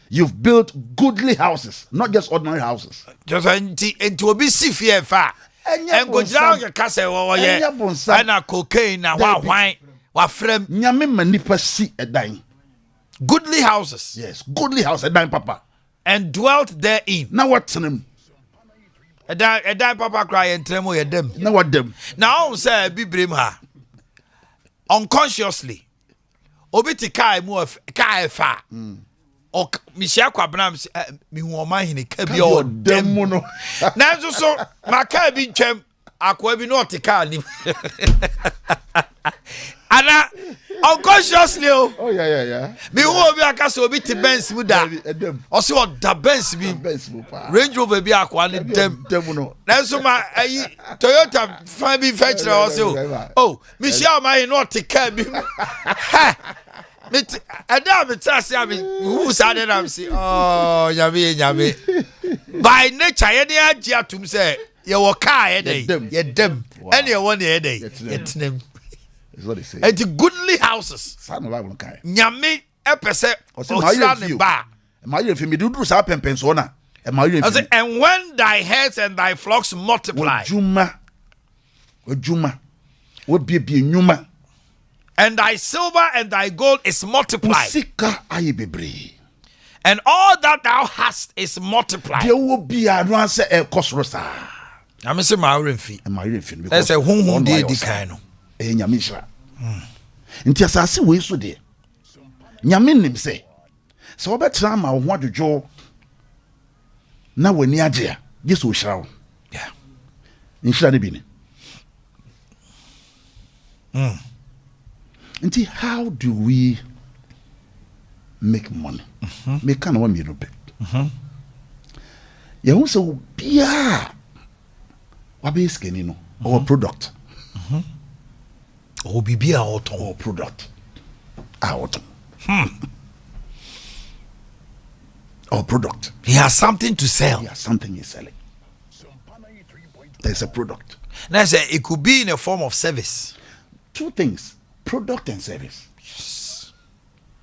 K: You've built goodly houses, not just ordinary houses.
A: Just into a bit fear far. And go down your castle and a cocaine and wine. What frame
K: Nyame manipa si edan.
A: Goodly houses.
K: Yes, goodly house edan papa.
A: And dwelt therein.
K: Now what's them?
A: Edan papa cry and tremble your them.
K: Now what them?
A: Now say be brim her. Unconsciously. Obiti kai mu kai fa. O Michelle Kwabram mi Omanhene Yaw o dem
K: no.
A: Nanso so maka bi twem akwa bi no otika ni. Ana unconsciously
K: oh yeah.
A: Me who obi aka so obi ti Benz mu da. O se o da Benz bi. Range Rover bi akwa ni dem
K: no.
A: Nanso ma Toyota fan bi fetch o se oh Michelle Omanhene no otika bi. Adea Akye who said that I'm saying, oh, Yami. By nature, any idea to say, you were car a day, yet them, any one a day, yet them.
K: Is what they say.
A: And the goodly houses, Yami, Epese, or standing bar.
K: My if you do something, pensona, and
A: when thy herds and thy flocks multiply,
K: Juma would be Numa.
A: And thy silver and thy gold is multiplied. And all that thou hast is multiplied.
K: There will be a answer a cosrosa.
A: I'm saying my own fee.
K: And my refin.
A: That's a whom did the kind of
K: Yamisha. Until I see we so dear. Yamin him say. So about time I want to draw. Now we're near dear. Yes, we shall.
A: Yeah.
K: In Shadibini. Until how do we make money? Make kind of one million pay. You also be wabi skinny no or product.
A: Or be out
K: or product. Out. Or product.
A: He has something to sell.
K: He has something he's selling. There's a product.
A: Now say it could be in a form of service.
K: Two things. Product and service.
A: Yes.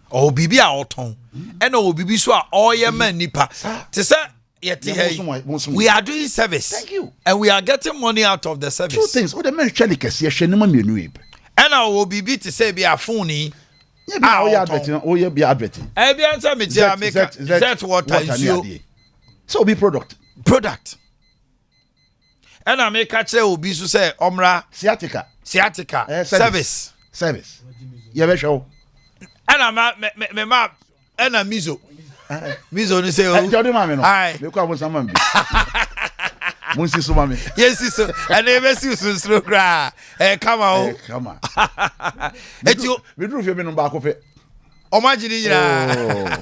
A: Or bibi a oton. And or bibi so all your man nipa. To say we are doing service.
K: Thank you.
A: And we are getting money out of the service.
K: Two things. What the man actually can see
A: and our bibi to say be a phony.
K: Yeah, be advertising. Oh, yeah, be advertising.
A: Every answer me that what you.
K: So be product.
A: And I make catch obi so say omra
K: sciatica.
A: Service.
K: You be show.
A: And I'm ma and a mizo ni say oh
K: jodi mama no
A: ai
K: me kwa bonsa mama bi monsi so mama
A: yes so and e be si so kra come on
K: eti we do fe me no ba ko fe
A: Omanhene Yaw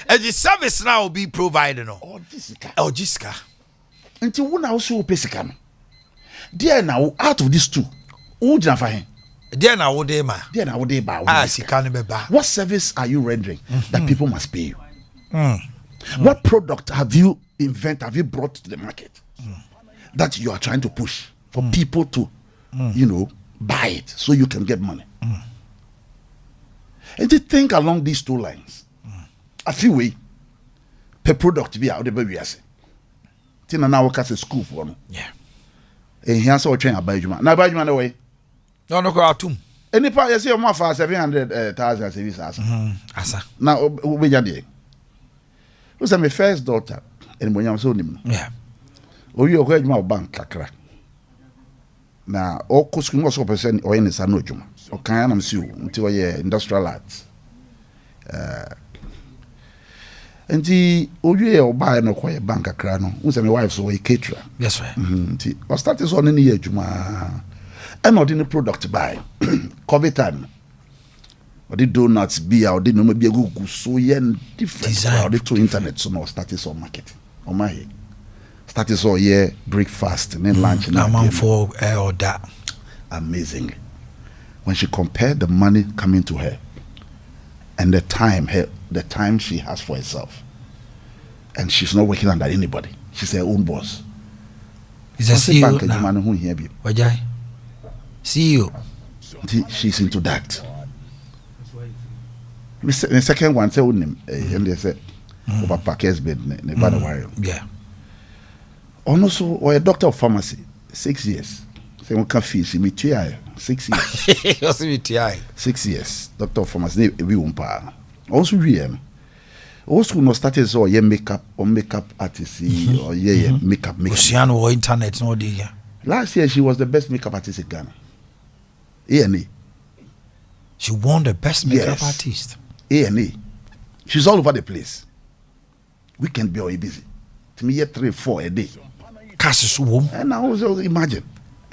A: and the service now will be provided no Jessica
K: until who now so pesika no there now out of these two who jina fa hen
A: there now wo dey ma
K: sika
A: no be ba.
K: What service are you rendering that people must pay you? What product have you brought to the market that you are trying to push for people to buy it so you can get money? And to think along these two lines. A few way per product be out the baby as tina na work as a school for no.
A: Yeah.
K: And here so train about you man. Na about you man away.
A: No go atum.
K: Any part you see your man for 700,000 service
A: asa.
K: Now we jade. Who's my first daughter and when I'm so nim.
A: Yeah.
K: O you go my bank kakra. Na o kusku mo so person o yen sa no djuma. O kan na msi until ye industrial arts. And the Oye or buy no quiet bank a crano. Who's my wife's way caterer.
A: Yes, right.
K: Or start is on any year, Juma. And not in the product to buy. COVID time. Or the donuts be out, didn't know maybe a good so yen different. Or the two internet, so no status or market. On my head. Status all year, breakfast, and then lunch. And
A: I'm for or that.
K: Amazing. When she compared the money coming to her and the time she has for herself, and she's not working under anybody, she's her own boss.
A: Is a CEO now. Wajai. CEO.
K: She's into that. The second one, say and they said, over Parker's bed,
A: yeah.
K: Also, or a doctor of pharmacy, 6 years. Say one can feel me 6 years. 6 years. Doctor of pharmacy, we won't pay. Also, real. Also, no status or makeup artist or makeup.
A: Oceano or internet, no idea.
K: Last year, she was the best makeup artist in Ghana. A&E.
A: She won the best makeup artist.
K: A&E. She's all over the place. We can be all busy. To me, 3-4 a day.
A: Cash is warm.
K: And now also imagine.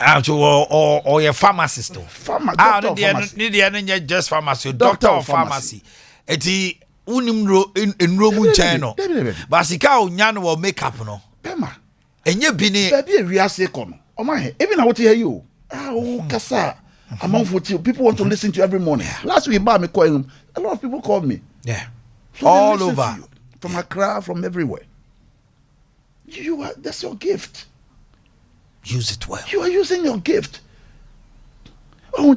A: Or your pharmacist.
K: Doctor
A: just pharmacy. Doctor of pharmacy. Eti unimro in Roman channel. But Sika Unyano will make up no.
K: Pema.
A: And you been
K: a real second. Oh my, even I want to hear you. Oh, Kasa. Among 40 people want to listen to you every morning. Last week, me calling a lot of people called me.
A: Yeah.
K: So
A: all over.
K: From Accra, from everywhere. That's your gift.
A: Use it well.
K: You are using your gift. Oh,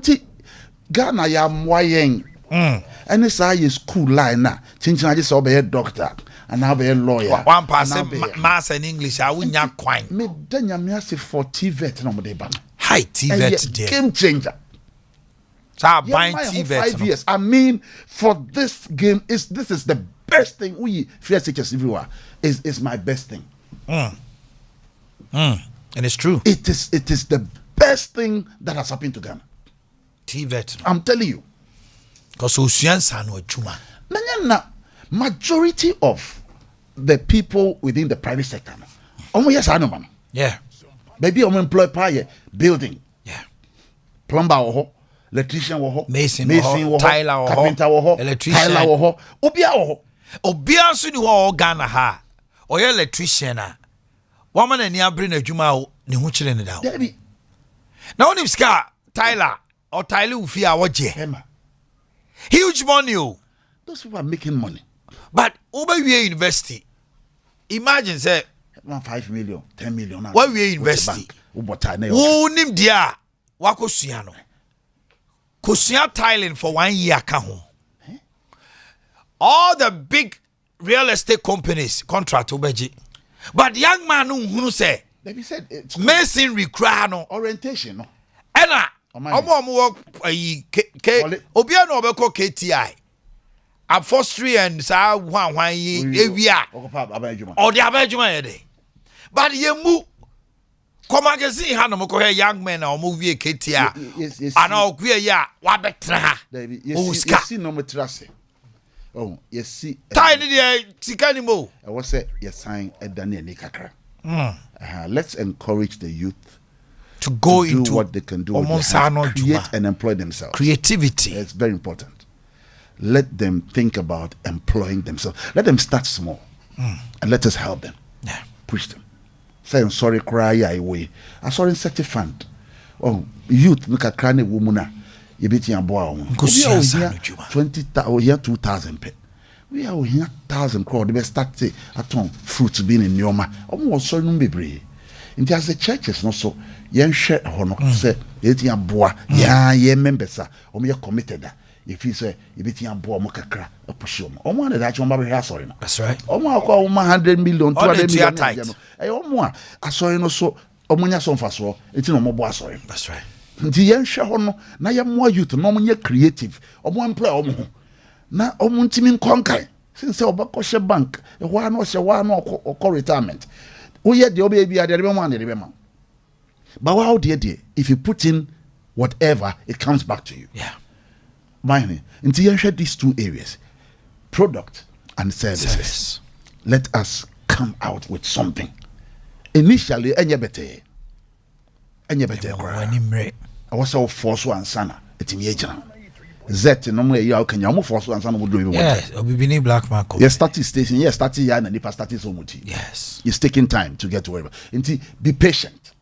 K: Ghana ya mwayeng. And this is school line now. Chinchina I just be a doctor and now be a lawyer.
A: One person mass in English. I wouldn't have quite.
K: Me denya me say for TVET no mo dey ban.
A: Hi TVET there.
K: Game changer.
A: So I buy TVET
K: 5 years. I mean, for this game this is the best thing. We fear teachers everywhere is my best thing.
A: And it's true.
K: It is the best thing that has happened to Ghana.
A: TVET.
K: I'm telling you.
A: Because Oceansa no chuma.
K: Majority of the people within the private sector. Yes, I know, man.
A: Yeah.
K: Maybe I'm employed by building.
A: Yeah.
K: Plumber electrician
A: mason
K: Tyler carpenter
A: electrician
K: Tyler
A: Obia so ni ho Ghana ha. Oye electrician a. Woman and ya bring adwuma ne ho kire ne da. Na onim ska Tyler or Tyler ufi a woje. Huge money.
K: Those people are making money.
A: But over we university. Imagine say
K: 5 million, 10 million.
A: Why we university? Who nim dia wakosua no. Kosua tiling for 1 year ka ho. All the big real estate companies contract obeji. But young man who say
K: they said it's
A: masonry cry no
K: orientation no.
A: Ena omo work obia no obeko KTI. Upholstery and sa hwan ewia. Or the abajuma yede. But ye mu come magazine ha no mo ko young men na omo wie KTI. Ana ogwe ya wa betra.
K: Yes, see no matrase. Oh, yes, see.
A: Tiny the Sikanimo.
K: I was say yes, sign a Daniel Nikakra. Let's encourage the youth
A: to go into
K: what they can do. Create and employ themselves.
A: Creativity.
K: It's very important. Let them think about employing themselves. Let them start small, and let us help them.
A: Yeah,
K: push them. Say I'm sorry, cry away. I'm sorry, insect fund. Oh, youth look at crying woman. You bet you boy. 20,000 here 2,000 pe. We are here 1,000 crore. They start say at home fruits being in Yoma. Almost so no be. In just the churches, not so. Yen share hono say it ya boy. Yeah, members are. Your committed. If you say you bet you boy mokakra a push on. One that you remember here sorry.
A: That's right.
K: Call 100 million, 200 million. I saw you no so. Omunya son faso. It's no more sorry.
A: That's right.
K: Nti yen hwe ho no na ye more youth no mo creative omo employ omo na omo ntimi nkonkan since obako she bank e ho na o retirement wo ye de obe bia de be mo ande de be ma but how de if you put in whatever it comes back to you.
A: Yeah,
K: mine nti yen hwe these two areas, product and services. let us come out with something. Initially, any better. I was so forced one sana. It's me Z no more you can you force one sana would do even.
A: Yes, Obi black mark.
K: Yes, starting station. Yes, starting yan and the starting so much.
A: Yes,
K: it's taking time to get to wherever. Inti be patient.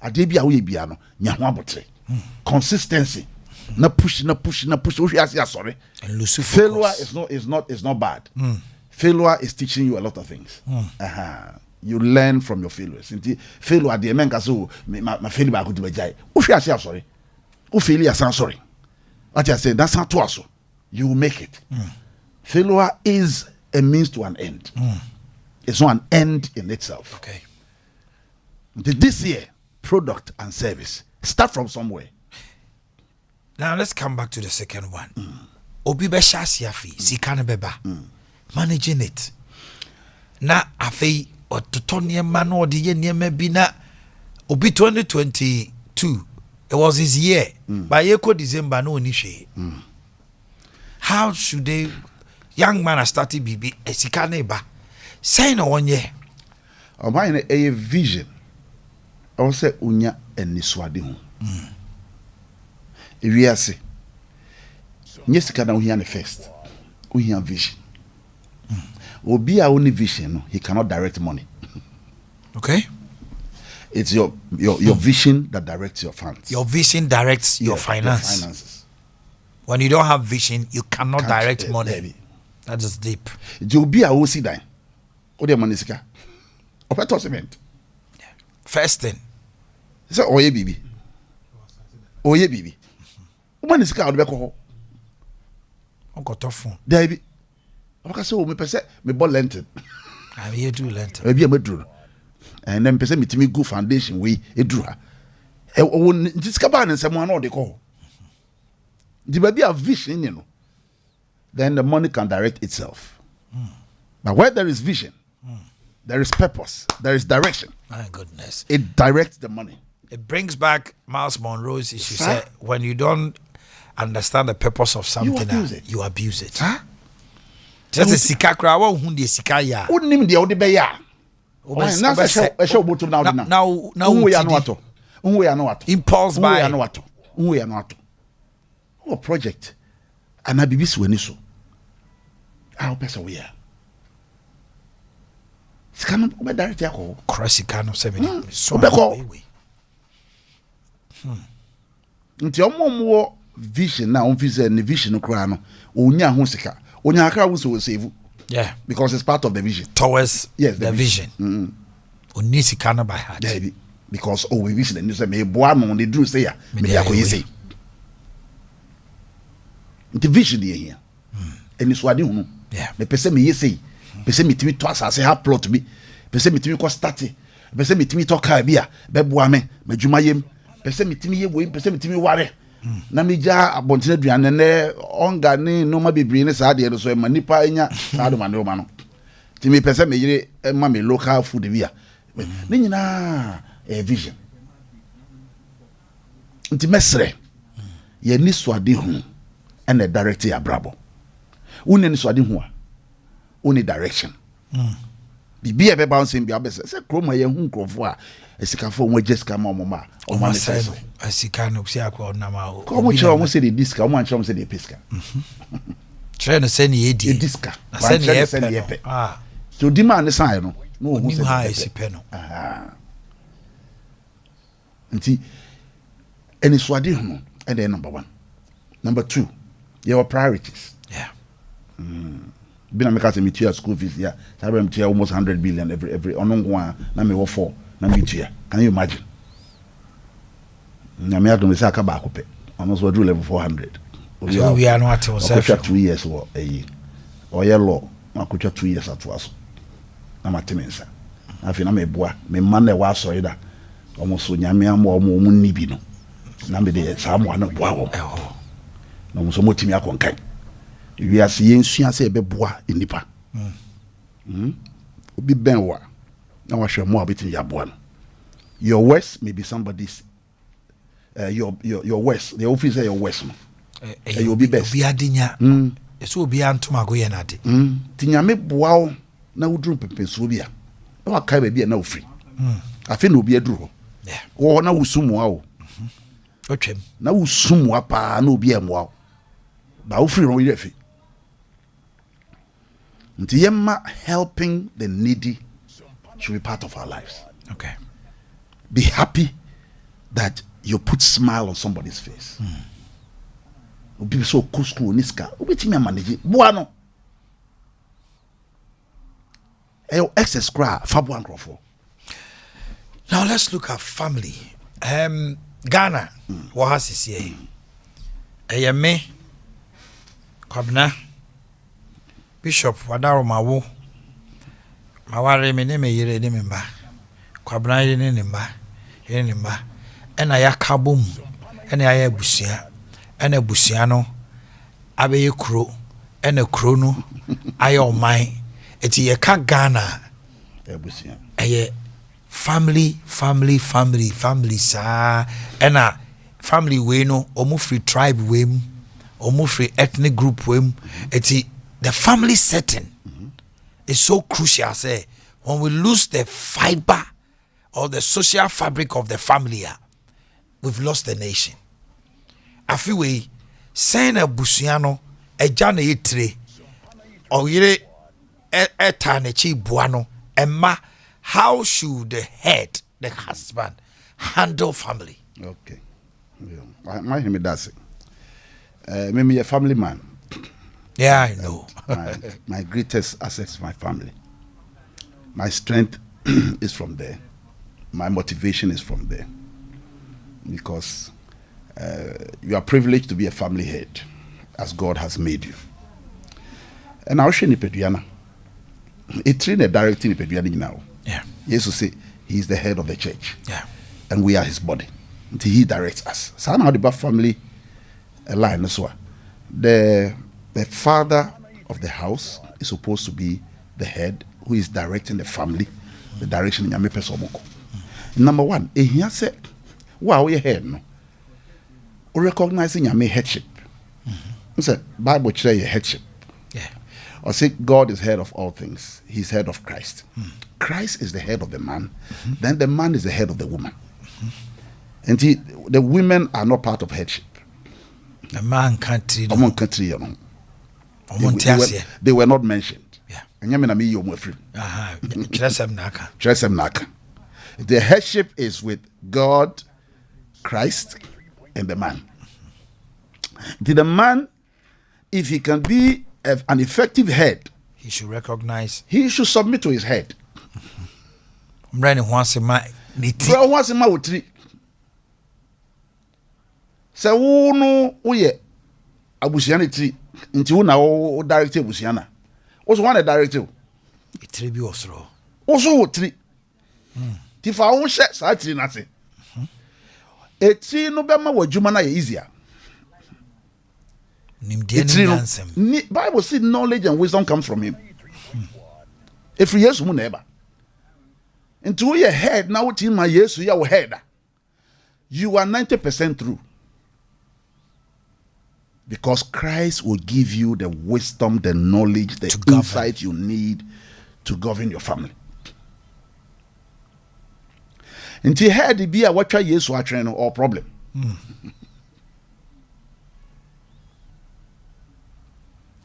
K: Adebia we bia no nya ho abotre. Consistency. Na push. Sorry.
A: And lose
K: failure is not bad. Failure is teaching you a lot of things. You learn from your failures. Inti failure de men ka so my failure ba go do bajai. Sorry. Failure sorry. What I say, that's not too so. You will make it. Failure is a means to an end. It's not an end in itself.
A: Okay.
K: This year, product and service. Start from somewhere.
A: Now let's come back to the second one. Obi be shasi afi, sikana beba. Managing it. Na afi ototonie mano odi ye nieme bi na obi 2022. It was his year. By Eko December, no initiate. How should they? Young man has started BB. Esikaneba. Say no 1 year.
K: Mine a vision. I will say unya and niswadi hu. If we are say, yes, can we hear the first? We hear vision. Will be our only vision. He cannot direct money.
A: Okay.
K: It's your vision that directs your funds.
A: Your vision directs your finances. When you don't have vision, you cannot direct money. Baby. That is deep.
K: You'll be a OC die. What the money sika? Opeto cement.
A: First thing.
K: Say oye bibi. Oye bibi. Money sika odbe ko ho.
A: Onko tofu.
K: Dabi. Oka say o me pese me ball lentil.
A: I here do lentil.
K: Ebi e madru. And then person mitimi go foundation we edura e won discover and someone no dey call the baby have vision, you know, then the money can direct itself. But where there is vision, there is purpose, there is direction.
A: My goodness,
K: it directs the money.
A: It brings back Miles Monroe's issue. Said when you don't understand the purpose of something, you abuse it. Just a sika kra wa hu de sika ya
K: unim de ode be ya now impulse buy project and I be so how person we are scan be direct yako
A: cross scan of 7 so
K: nti omo vision na on vision vision kra no onya ho sika onya akra wo so save.
A: Yeah,
K: because it's part of the vision
A: towards the vision. Onisi kana by heart.
K: Yeah, because we vision and you say me boa no dey do say ya me dey akoyi say. The vision here. And it's what you.
A: Yeah.
K: Me pese me say. Pese me timi to asase ha plot bi. Pese me timi ko start. Pese me timi to ka bia be boa me madwuma yem. Pese me timi ye wo, pese me timi ware. Na me ja abontene duane ne onga ne no ma bebre ne saa de so ma nipa nya saa do ma no ti me pese me yire ma me local food bia ne nyina vision nti mesre ye ni soade hu and the direct ya brabo woni ni soade hu a woni direction bibia be bounce bia be se kroma ye hu nkrofo a esikafo mo Jessica ma ma o ma se
A: asika no si akwa na ma o
K: ko mo chere mo se de diska mo chere mo se de peska
A: chere no se ni edi
K: diska
A: na se ni epe
K: so di man sai no no
A: mo se ha esipe no
K: nti any swadi hu and then number 1 number 2 your priorities been a make me to school fees yeah I to almost 100 billion every onongwa na me wo 4 na me to can you imagine na me adom say aka ba akope almost we do level 400
A: we are not at
K: 2 years or or yellow akotwa 2 years at was na matemensa afi na me boa me man na wa so ida almost so nyame am o mo nibi no na me de sa mo na boa wo na mo so motimi akonkan we are seeing say be boa inipa obi benwa na wa hwe mo abetin ya boa no your worst may be somebody's your worst the office your worst no you be best
A: obi adinya eso obi antuma go ye na de
K: tinyame boa na woduru pepensuo bi a na wakae baabi a na wofiri afei na obi aduru hɔ wɔ na wosumoa wo
A: otwem
K: na wosumoa paa na obi amoa wo ba wofiri no yɛ fi nti yɛma helping the needy should be part of our lives.
A: Okay.
K: Be happy that you put smile on somebody's face. Obi so kusku niska obi timi manage boa no excess cry fabo ankrofo.
A: Now let's look at family. Ghana what has this here? Me Kwabna Bishop Wadaro Mawo Maware me ne me yire ne memba Kwabna yire ne nemba ena ya kabom ena ya busua ena busua no abeye kro ena kro no aye oman eti ye ka Ghana
K: busua
A: eye family sa ena family we no omo free tribe we omo free ethnic group we eti the family setting is so crucial. Say when we lose the fiber or the social fabric of the family, we've lost the nation. I feel we saying a busiano a jana yitre or yere etanechi buano emma. How should the head, the husband, handle family?
K: Okay, my name is Dasi. Maybe a family man.
A: Yeah, I know.
K: My greatest asset is my family. My strength is from there. My motivation is from there. Because you are privileged to be a family head, as God has made you. And I'll show you Peduana. It's in a directing Peduana now.
A: Yeah.
K: Jesus say he is the head of the church.
A: Yeah.
K: And we are his body. Until he directs us. So now the family line as well. The father of the house is supposed to be the head who is directing the family, the direction in Yame Pesomoko. Number one, he said, wow, your head no. Recognizing Yame headship. Say Bible say your headship.
A: Yeah.
K: Or say God is head of all things. He's head of Christ. Christ is the head of the man. Then the man is the head of the woman. And the women are not part of headship.
A: The man can't treat
K: them. They were not mentioned.
A: Yeah.
K: The headship is with God, Christ, and the man. The man, if he can be an effective head,
A: he should recognize.
K: He should submit to his head.
A: Once a month.
K: So no oye abusiana ti nti wo na wo direct abusiana wo so wan direct o
A: itri bi osoro
K: wo so wo tri ti fa wo hye sa tri na se eti no be ma wadwuma na ye easier Bible says knowledge and wisdom comes from him if yesu mu na eba nti wo ye head na wo ti ma yesu ya wo head you are 90% through. Because Christ will give you the wisdom, the knowledge, the insight you need to govern your family. Until head be a watcher yes watching or problem.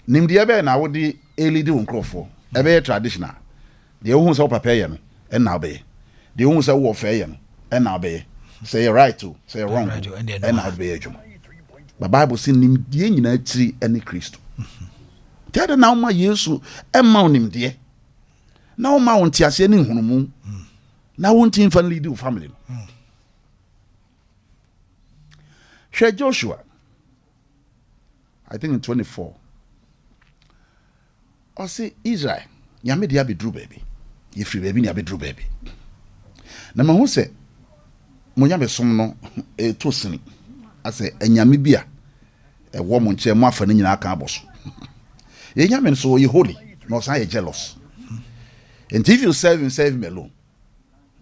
K: Nimdi ebe na wodi elidi unkrofo. Ebe traditional. The ohun say prepare ye no and now be. The ohun say wo fe ye no and now be. Say you're right to, say you're wrong. And now be ejum. The Bible says nimdie nyina tiri ene Kristo. Tia na ma Yesu e ma nimdie. Na o ma wonti ase ne hunumu. Na wonti mfa lead your family. Share Joshua. I think in 24. Or say Israel, nyame dia be drew baby. Ye free baby nya be drew baby. Na ma hu se mo nya be som no e to sini. Ase enyame bia e wo mo nche mo afa ne nyina aka aboso ye nyame so ye holy no say jealous and if you serve him alone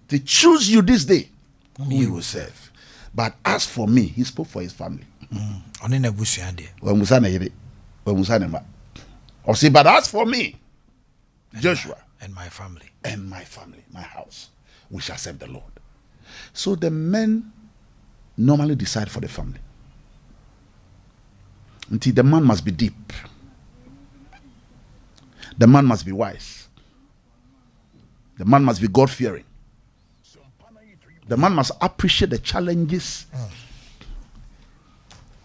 K: to choose you this day who you will serve but as for me he spoke for his family
A: oni na busuan de
K: wa musa na yire wa musa na ma or say but as for me Joshua
A: and my family,
K: my house, we shall serve the Lord. So the men normally decide for the family. Until the man must be deep. The man must be wise. The man must be God-fearing. The man must appreciate the challenges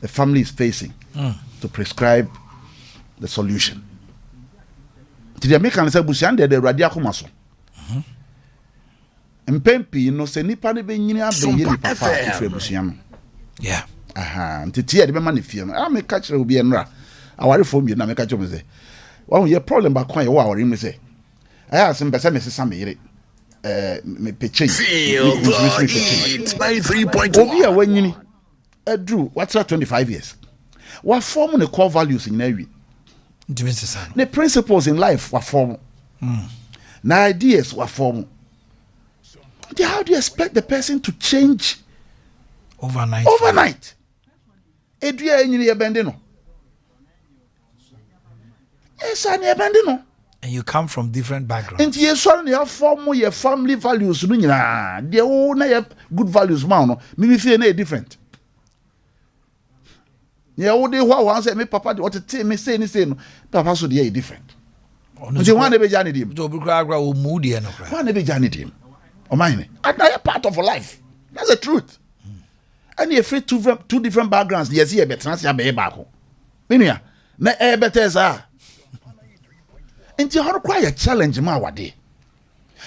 K: the family is facing to prescribe the solution. The American say busian de radia kuma so. Mpempi no se nipa ne benyini abenye ni papa ifre busian.
A: Yeah.
K: Aha, ntitie de be ma ne fie no. A me ka kire obi enra. Aware fo mi na me ka kire me say. Wa ye problem ba kwan ye wa aware me say. Aya asem be say me sesa me yire. Me peche.
L: Feel the heat. 93.1.
K: Obi a wanyini adru what's 25 years. What form the core values in every the principles in life were formed. The ideas were formed. How do you expect the person to change overnight?
A: And you come from different backgrounds.
K: And you form your family values. They all have good values. Maybe feel different. Yeah, all day what say me papa what to me say no papa so dey different. You want to be journey him.
A: To be o moody no cry.
K: Want to be journey him. Omanhene. Another part of life. That's the truth. And you fit two different backgrounds. Yes, here be trans be back. Meaning na better sa. And you require a challenge ma wade.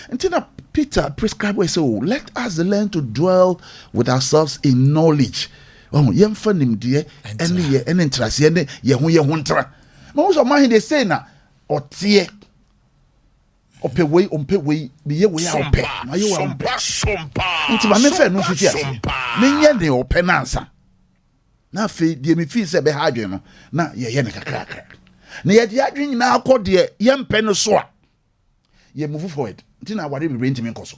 K: Until Peter prescribe we say, let us learn to dwell with ourselves in knowledge. Oh, yem fanim die ene ye ene ntrase ene ye ho ntra. Ma wo so man dey say na otie ompe we be ye we a ope. Ma ye wa ope. Nti ma me fe no fiti ase. Me nye ne ope na ansa. Na fe die me fi se be ha adwen no na ye ne kakra. Na ye die adwen nyina akode ye mpe no so a. Ye move forward. Nti na wade be rent me nkoso.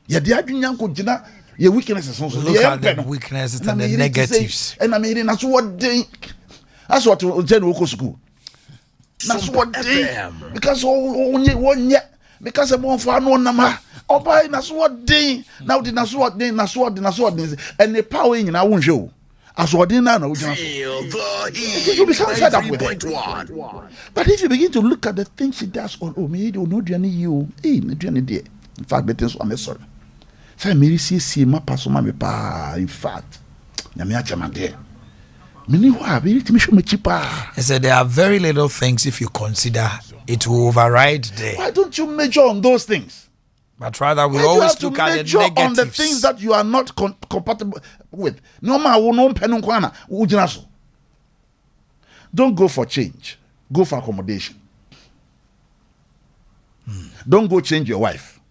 K: Ye die adwen nyanko gina your weaknesses also.
A: Look at the weaknesses and the negatives.
K: And I mean, that's what they. That's what general school. That's what they. Because only 1 year. Because I'm for no number. Oh, by that's what they. Now that's what they. That's what they. And the power in our own show. As what they now. You become fed up with it. But if you begin to look at the things she does, me you know you. In fact, the things I'm sorry. In fact,
A: I said there are very little things if you consider it will override there.
K: Why don't you measure on those things?
A: But rather we always look at the negatives.
K: On the things that you are not compatible with. Don't go for change. Go for accommodation. Don't go change your wife.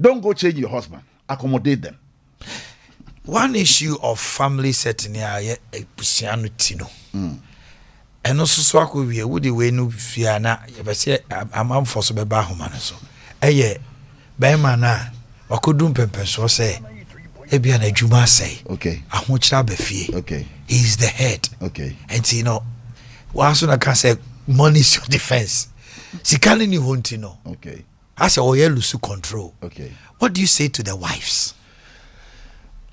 K: Don't go change your husband. Accommodate them.
A: One issue of family setting here busiano tino. And also so we would we no fiana yebese amam for so be ba homa no so. Eye be ma na okodum pempen so say e bia na adwuma say.
K: Okay.
A: Ahochira be fie.
K: Okay.
A: He is the head.
K: Okay.
A: And you know once na can say money is your defense. Sikani ni honti no.
K: Okay.
A: I say oye lose control.
K: Okay.
A: What do you say to the wives?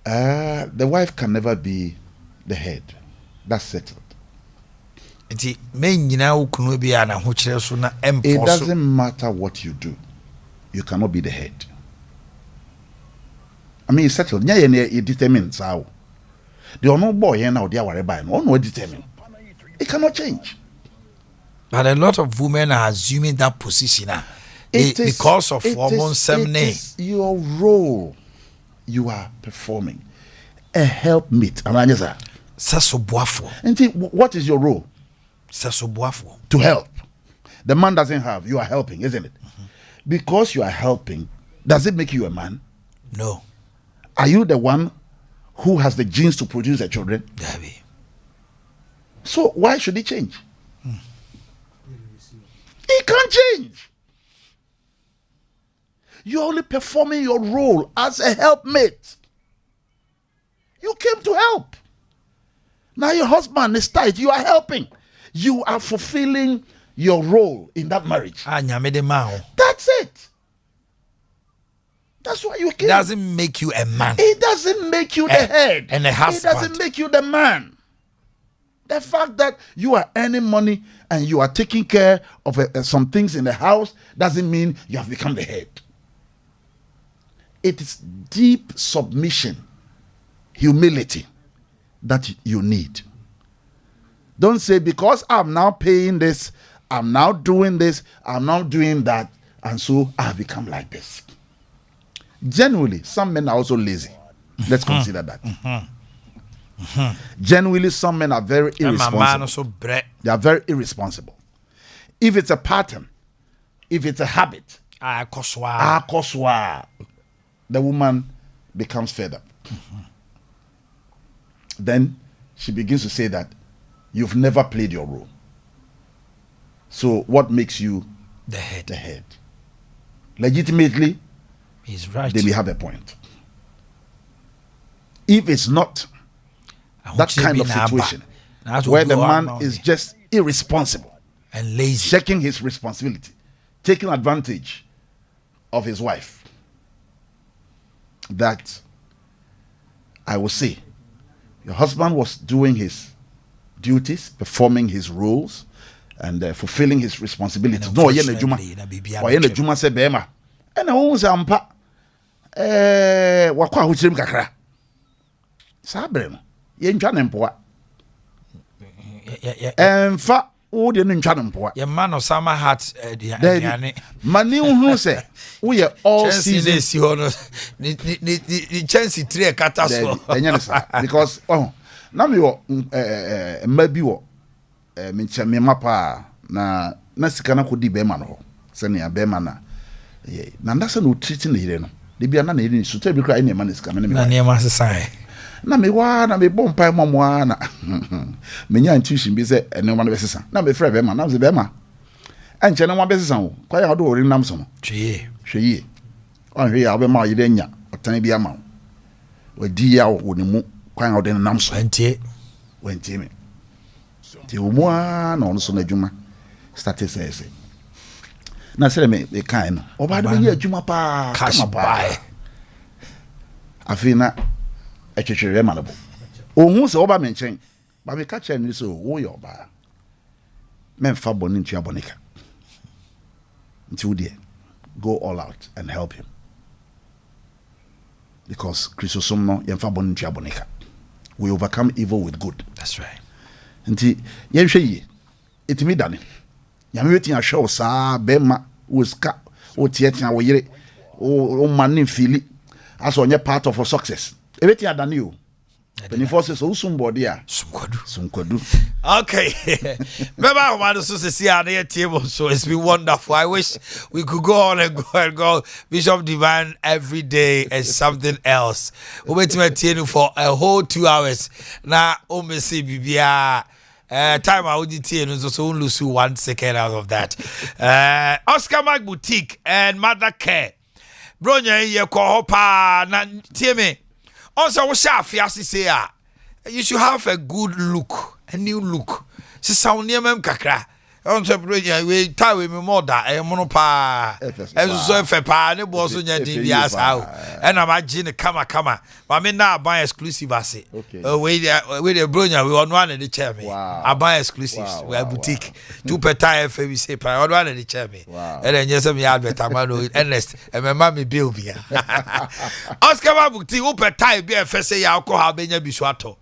K: The wife can never be the head. That's settled.
A: It
K: doesn't matter what you do. You cannot be the head. I mean, it's settled. It determines how. The no boy here now, they are whatever. No determine. It cannot change.
A: But a lot of women are assuming that position because of hormone semne.
K: It is your role you are performing. A helpmate. And what is your role? To help. The man doesn't have. You are helping, isn't it? Because you are helping, does it make you a man?
A: No.
K: Are you the one who has the genes to produce the children?
A: David.
K: So why should he change? He can't change. You're only performing your role as a helpmate. You came to help. Now your husband is tight. You are helping. You are fulfilling your role in that marriage. That's it. That's why you came.
A: It doesn't make you a man.
K: It doesn't make you the head.
A: And a husband.
K: It doesn't make you the man. The fact that you are earning money and you are taking care of some things in the house doesn't mean you have become the head. It is deep submission, humility that you need. Don't say, because I'm now paying this, I'm now doing this, I'm now doing that, and so I have become like this. Generally, some men are also lazy. Let's consider that. Generally, some men are very irresponsible. They are very irresponsible. If it's a pattern, if it's a habit, the woman becomes fed up. Then she begins to say that you've never played your role. So what makes you the head? Legitimately,
A: he's right.
K: They may have a point. If it's not that kind of situation where the man is just irresponsible
A: and lazy,
K: checking his responsibility, taking advantage of his wife, that I will say your husband was doing his duties, performing his roles, and fulfilling his responsibilities. No, yen ejuma. Or yen ejuma se bema. And I won't say ampa. Wakwa huchirim kakra. Sabrem. Yen chane mpoa. Fa o de ntwa mpoa.
A: Your man of summer hat diane.
K: Mani hu se we are all season.
A: The chance 3 kata so.
K: Because na me wo mmabi wo me mapa na sika na kodi be ma no se ne be ma na na ndasa no treat ne hire no de bia na ne su ta bi kra ne ma ne sika me
A: na ne ma sesan
K: na me wa na me bom pai momo na me nya intuition bi se ene ma na be sesan na me frɛ be ma na se be ma anche ne wa be sesan wo kwa ya do ori nam so no hweye on hweye a be ma yire nya otan bi ama wo di ya wo ne mu kwan odin nam so wenti me ti umwa na ono so na djuma start say na sele me kan no oba de be adwuma pa kama pa afina etwetwere ma lebo ohun se oba me nchen ba me ka che ni so wo yo ba men fa boni ntua bonika nti wo de go all out and help him, because Christosum no yen fa boni ntua bonika. We overcome evil with good.
A: That's right.
K: Nti yen hwe yi etimi dane nyame wetin ahwe wo saa bema wo ska wo tietia wo yire o manin fili aso onye part of a success ebeti adane o the forces so somebody a sumkwadu.
A: Okay. Remember what so say on the table, so it's been wonderful. I wish we could go on and go. Bishop Divine every day is something else. We wait to for a whole 2 hours. Now see bibia time I would so lose 1 second out of that. Oscar Mag Boutique and Mother Care. Bronya ye ko pa na tie me. Also, you should have a good look, a new look. Si sound near mem kakra. On se we tie with me more that a monopa. As so fe pa ne boss on your DBS how. And imagine kama. But me now buy exclusive as it. With the bronya we on one in the chair me. I buy exclusives. We are boutique. 2 per tie if we say pa on one in the chair me. And then yes me advert amano endless. And my mommy bill be. Oscar boutique 2 per tie be first say alcohol benya biswato.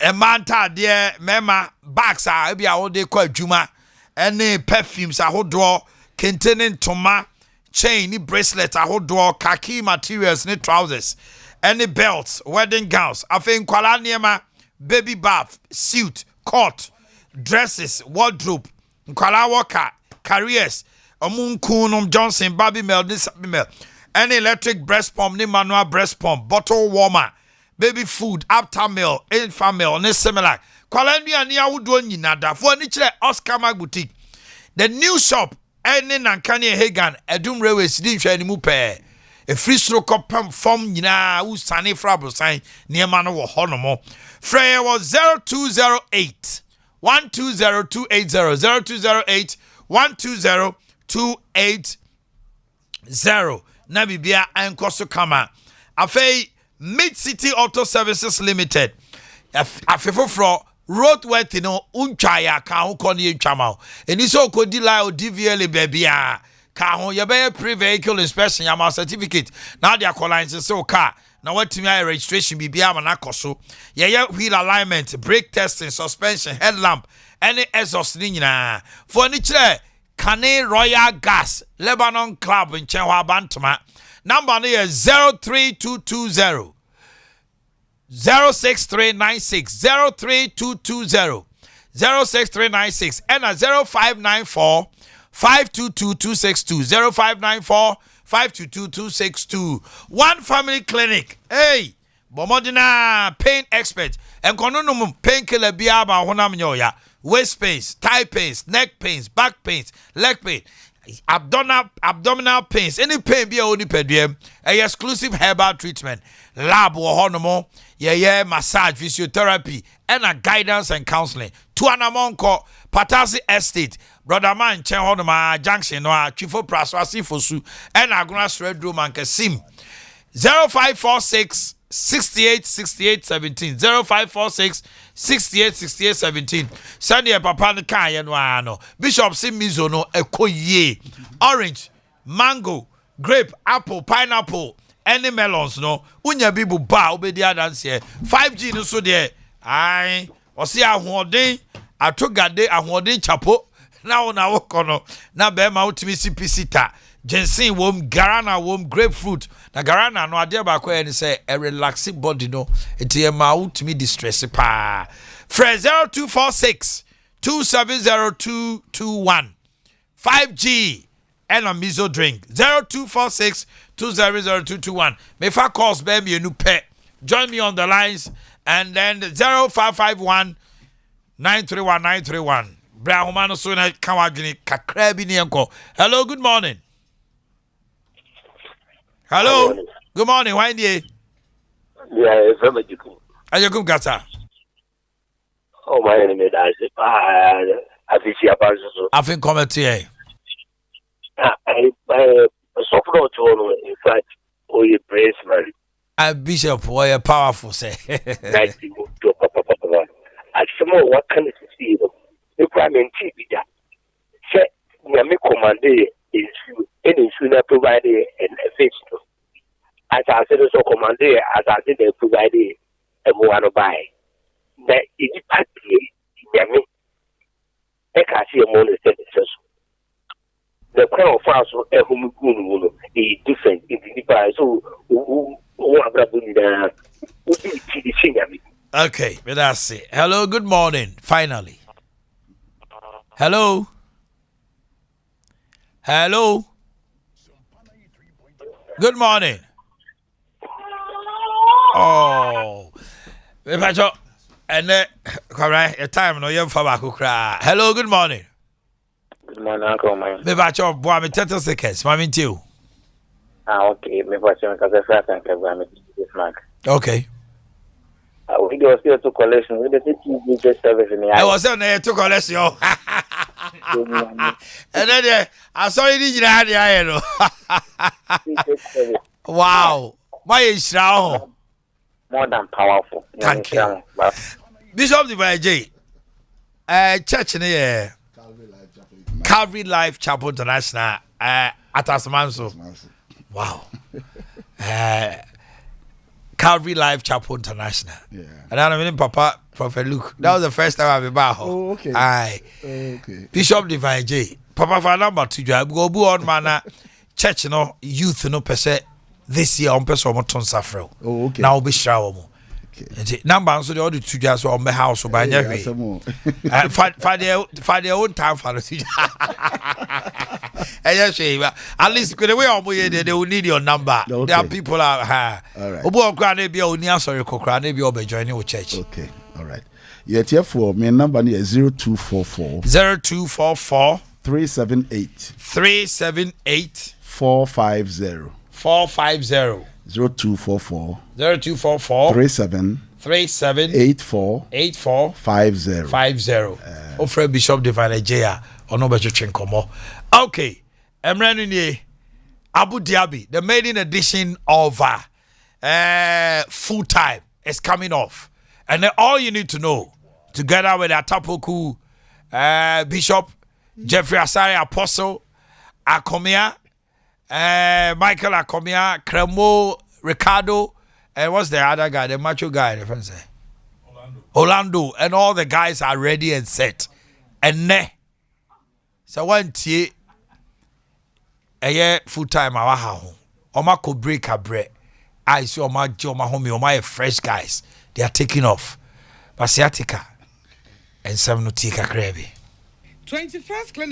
A: A man ta dear mema bags are be all day called Juma. Any perfumes a whole draw containing toma, chain, bracelet, a whole draw, khaki materials, ni trousers, any belts, wedding gowns, I think kwala baby bath, suit, coat, dresses, wardrobe, kwala walker, careers, Omunkunum Johnson, Baby Mel, this Mel, any electric breast pump, ni manual breast pump, bottle warmer, baby food, after meal, infant meal, ni similar. Kwalandia ni awudo nyinada for ni kire Oscar Mag Boutique. The new shop ene nankane Hagan Edum Railway sidin hwa ni mu pe. A free stroke pam form nyina u sane frabo san niema no wo honomo. Freya was 0208 120280 0208 120-280 na bibia enkoso kama afei Mid City Auto Services Limited afefofro roadworthy no untwa ya ka ho kone ntwama eni so kodi la o DVL bebia ka ho ye be pre-vehicle inspection ya ma certificate na dia collines so car na watimi air registration bibia ma na koso ye wheel alignment, brake testing, suspension, headlamp, any exhaust ni nyina for ni kire Kane Royal Gas Lebanon Club in Chenwa Bantama. Number is 03220 06396 03220 06396 and a 0594 522262 0594 522262. One Family Clinic. Hey, Bomodina pain expert and kononum painkiller biaba honam nyoya. Waist pains, thigh pains, neck pains, back pains, leg pain, abdominal pains, any pain be only pediem, a exclusive herbal treatment, lab or hormone, massage, physiotherapy, and a guidance and counseling. To an amount called Patasi Estate, Brother Man, Chen Honoma Junction, or Chifo Praswasi Fosu, and Agras Red Room and Kasim 0546 686817 0546 686817. Sunday papa no kan ye no ano Bishop Simizo no ekoye orange, mango, grape, apple, pineapple, any melons no unya bibu ba obedi adanse 5G no so de ai osi ahoden atogade ahoden chapo na wo kono na be ma utimi sipisita Jensen wom garana wom grapefruit na garana no ade ba kwa ni say a relaxing body no enti e ma utimi distress pa Fred 0246 270221 5G and a miso drink 0246 200221 me fa calls be me nu pe join me on the lines and then 0551 931931 bra homano so na kan wadwene kakra bi ne enko. Hello, good morning. Hello. Good morning. Why are
M: Yeah, from Ajukum.
A: Ajukum Gata.
M: Oh, my name is I think she about so.
A: I think comment here.
M: I suffer to in fact, oh, you praise Mary.
A: I Bishop, why a powerful say.
M: Nice to Papa. At some more, what can you see? The crime and TV that. Say, Yami commanded is any sooner provided and a face. As I said, so commanded, as I said, they provided a one buy. That is partly Yami. I can see a more than the crown of us a home is different in the price. So,
A: okay, but that's it. Hello, good morning. Finally. Hello. Hello. Good morning. Oh. And correct, a time no young Fabaku cry. Hello, good morning.
M: Good morning, Uncle. My
A: boy, me 30 seconds. Mammy, too.
M: Okay, me watching because I felt like I'm this mark.
A: Okay.
M: We go still to collection with the TV service in the
A: I was on there to collection. And then I saw it in the wow. Why is now
M: more than powerful?
A: Thank you. Bishop Divine church in here. Calvary Life Chapel International at Asmanso. Wow. Calvary Life Chapel International. Yeah. And I'm in Papa Prophet Luke. That was the first time I've been back home.
K: Oh, okay.
A: Aye.
K: Okay.
A: Bishop Divine J. Papa for number 2 job. Go on man church no youth no per se this year on person mo ton safro.
K: Oh, okay.
A: Now be shower mo. Okay. Number so the other 2 jobs on my house by nya for their own time for the at least the way they will need your number. Okay. There are people out here.
K: All right.
A: Obo okra na bia oni asori kokra na bia obe join with church.
K: Okay. All right. Yet here for my number is 0244 378 450 0244 37 84 50
A: Offer Bishop Divine J. ono be twetwe okay emre ni Abu Dhabi, the maiden edition of Full Time is coming off. And then all you need to know, together with Atapoku Bishop, Jeffrey Asari Apostle, Akomia, Michael Akomia, Cremo, Ricardo, and what's the other guy, the macho guy, the friend say? Orlando, and all the guys are ready and set. And ne. So one tea. Full time our home. Oma could break a bread. I see Oma Joma homie, Oma fresh guys. They are taking off. Pasiatica and some no tika crabby.
N: 21st clinic.